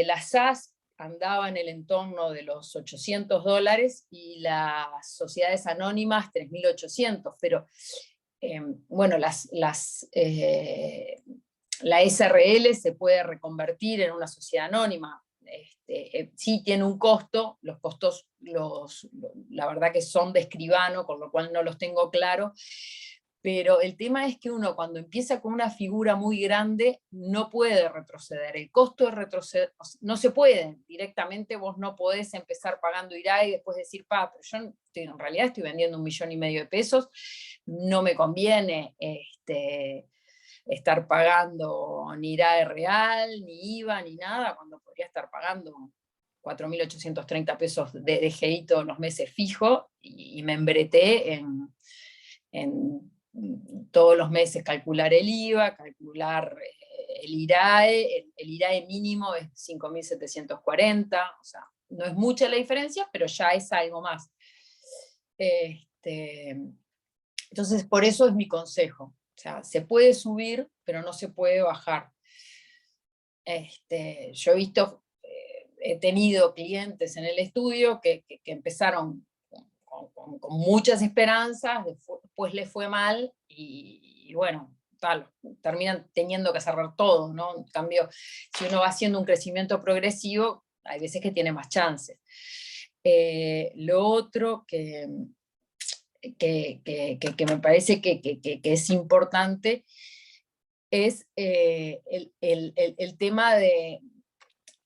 Las SAS andaban en el entorno de los $800 y las sociedades anónimas 3.800, pero bueno, la SRL se puede reconvertir en una sociedad anónima. sí tiene un costo, los costos la verdad que son de escribano, con lo cual no los tengo claro, pero el tema es que uno cuando empieza con una figura muy grande no puede retroceder, el costo de retroceder, no se puede, directamente vos no podés empezar pagando IRA y después decir, pero yo en realidad estoy vendiendo 1,5 millones de pesos, no me conviene estar pagando ni IRAE real, ni IVA, ni nada, cuando podría estar pagando 4.830 pesos de DGI todos los meses fijo, y me embreté en todos los meses calcular el IVA, calcular el IRAE, el IRAE mínimo es 5.740, o sea, no es mucha la diferencia, pero ya es algo más. Entonces, por eso es mi consejo. O sea, se puede subir, pero no se puede bajar. Yo he visto, he tenido clientes en el estudio que empezaron con muchas esperanzas, después les fue mal, y bueno, terminan teniendo que cerrar todo, ¿no? En cambio, si uno va haciendo un crecimiento progresivo, hay veces que tiene más chances. Lo otro que me parece que es importante es el tema de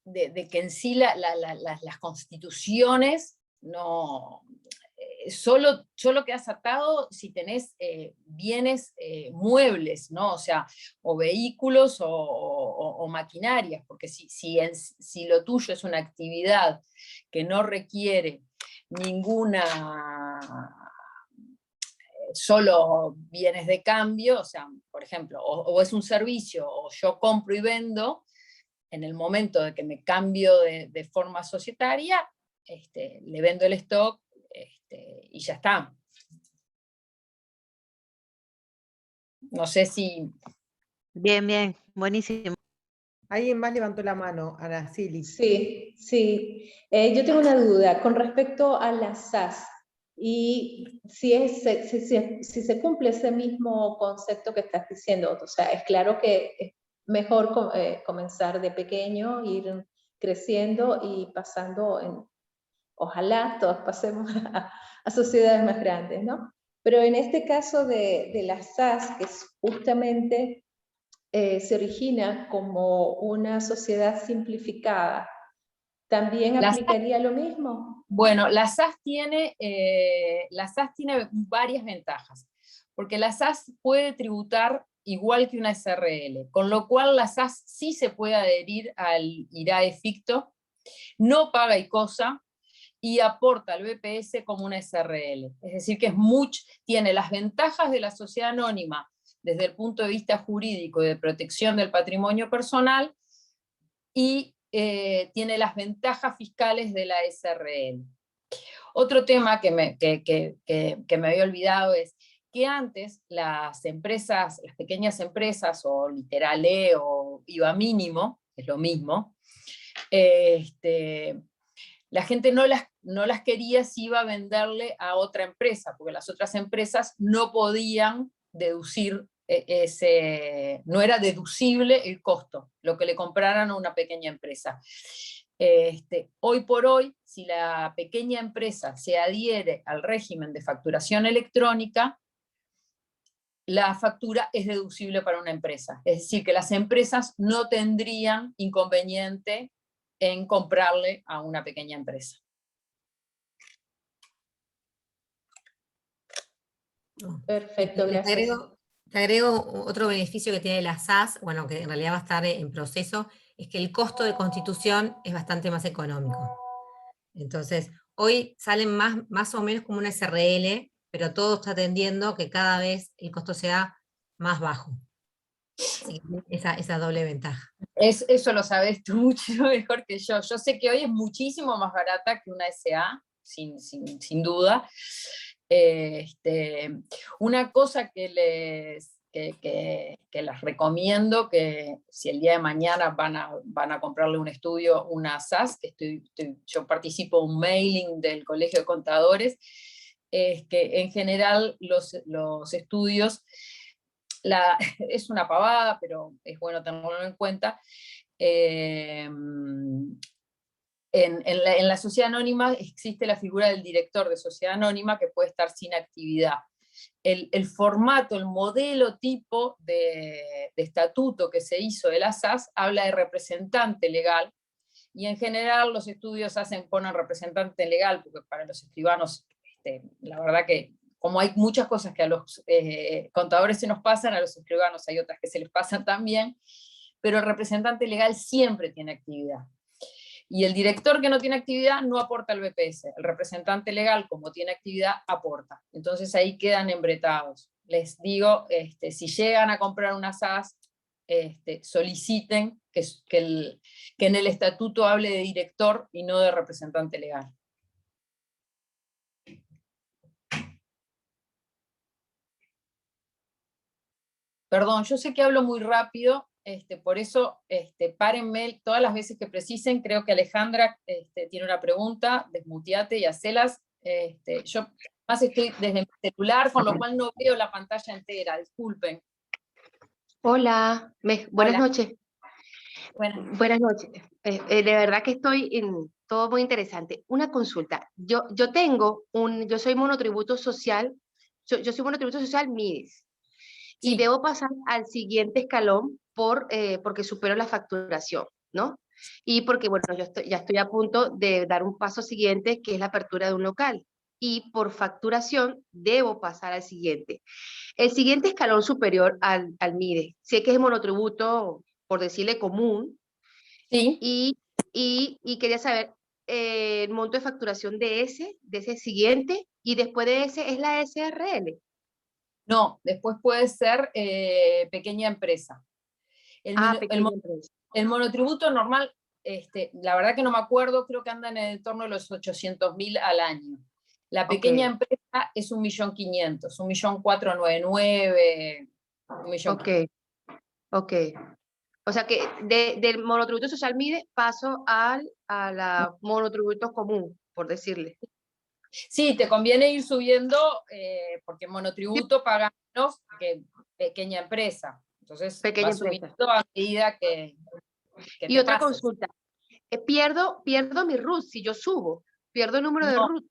que en sí las constituciones no solo quedas atado si tenés bienes muebles, ¿no? O sea, o vehículos o maquinarias, porque si lo tuyo es una actividad que no requiere ninguna solo bienes de cambio, o sea, por ejemplo, o es un servicio, o yo compro y vendo, en el momento de que me cambio de forma societaria, le vendo el stock y ya está. No sé si... Bien, buenísimo. ¿Alguien más levantó la mano? Araceli. Sí. Yo tengo una duda con respecto a las SAS. Y si se cumple ese mismo concepto que estás diciendo, o sea, es claro que es mejor comenzar de pequeño, ir creciendo y pasando, ojalá todos pasemos a sociedades más grandes, ¿no? Pero en este caso de las SAS, que justamente se origina como una sociedad simplificada, ¿también aplicaría lo mismo? Bueno, la SAS tiene varias ventajas, porque la SAS puede tributar igual que una SRL, con lo cual la SAS sí se puede adherir al IRAE ficto, no paga ICOSA y aporta al BPS como una SRL. Es decir, que tiene las ventajas de la sociedad anónima desde el punto de vista jurídico y de protección del patrimonio personal, y tiene las ventajas fiscales de la SRL. Otro tema que me había olvidado es que antes las pequeñas empresas, o literal E o IVA mínimo, es lo mismo, la gente no las quería si iba a venderle a otra empresa, porque las otras empresas no podían deducir no era deducible el costo, lo que le compraran a una pequeña empresa. Hoy por hoy, si la pequeña empresa se adhiere al régimen de facturación electrónica, la factura es deducible para una empresa. Es decir, que las empresas no tendrían inconveniente en comprarle a una pequeña empresa. Perfecto, gracias. Te agrego otro beneficio que tiene la SAS, bueno, que en realidad va a estar en proceso, es que el costo de constitución es bastante más económico. Entonces, hoy salen más o menos como una SRL, pero todo está tendiendo que cada vez el costo sea más bajo. Así que esa doble ventaja. Eso lo sabes tú mucho mejor que yo. Yo sé que hoy es muchísimo más barata que una SA, sin duda. Una cosa que les recomiendo, que si el día de mañana van a comprarle un estudio, una SAS, yo participo en un mailing del Colegio de Contadores, es que en general los estudios, es una pavada, pero es bueno tenerlo en cuenta, en la sociedad anónima existe la figura del director de sociedad anónima que puede estar sin actividad. El formato, el modelo tipo de estatuto que se hizo de la SAS habla de representante legal, y en general los estudios ponen representante legal, porque para los escribanos, la verdad que como hay muchas cosas que a los contadores se nos pasan, a los escribanos hay otras que se les pasan también, pero el representante legal siempre tiene actividad. Y el director que no tiene actividad no aporta al BPS. El representante legal, como tiene actividad, aporta. Entonces ahí quedan embretados. Les digo, si llegan a comprar una SAS, soliciten que en el estatuto hable de director y no de representante legal. Perdón, yo sé que hablo muy rápido, por eso párenme todas las veces que precisen. Creo que Alejandra tiene una pregunta, desmuteate y hacelas. Yo más estoy desde mi celular, con lo cual no veo la pantalla entera, disculpen. Hola, buenas Hola. noches. Buenas noches. De verdad que estoy en todo muy interesante. Una consulta. Yo soy monotributo social, yo soy monotributo social MIDES. Y debo pasar al siguiente escalón porque supero la facturación, ¿no? Y porque, bueno, ya estoy a punto de dar un paso siguiente, que es la apertura de un local. Y por facturación debo pasar al siguiente. El siguiente escalón superior al MIDE, sé que es monotributo, por decirle común, sí. y quería saber el monto de facturación de ese siguiente, y después de ese es la SRL. No, después puede ser pequeña empresa. El monotributo normal, la verdad que no me acuerdo, creo que anda en el entorno de los 800.000 al año. La pequeña empresa es 1.500.000, 1.499.000, 1.000.000. Ok. O sea que del monotributo social MIDE paso a la monotributo común, por decirle. Sí, te conviene ir subiendo porque monotributo paga menos que pequeña empresa. Entonces va subiendo a medida que y te otra pases. Consulta, pierdo mi RUT si yo subo, pierdo el número de RUT.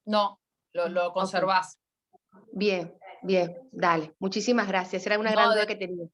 No, lo conservás. Bien, dale. Muchísimas gracias. Era una gran duda que tenía.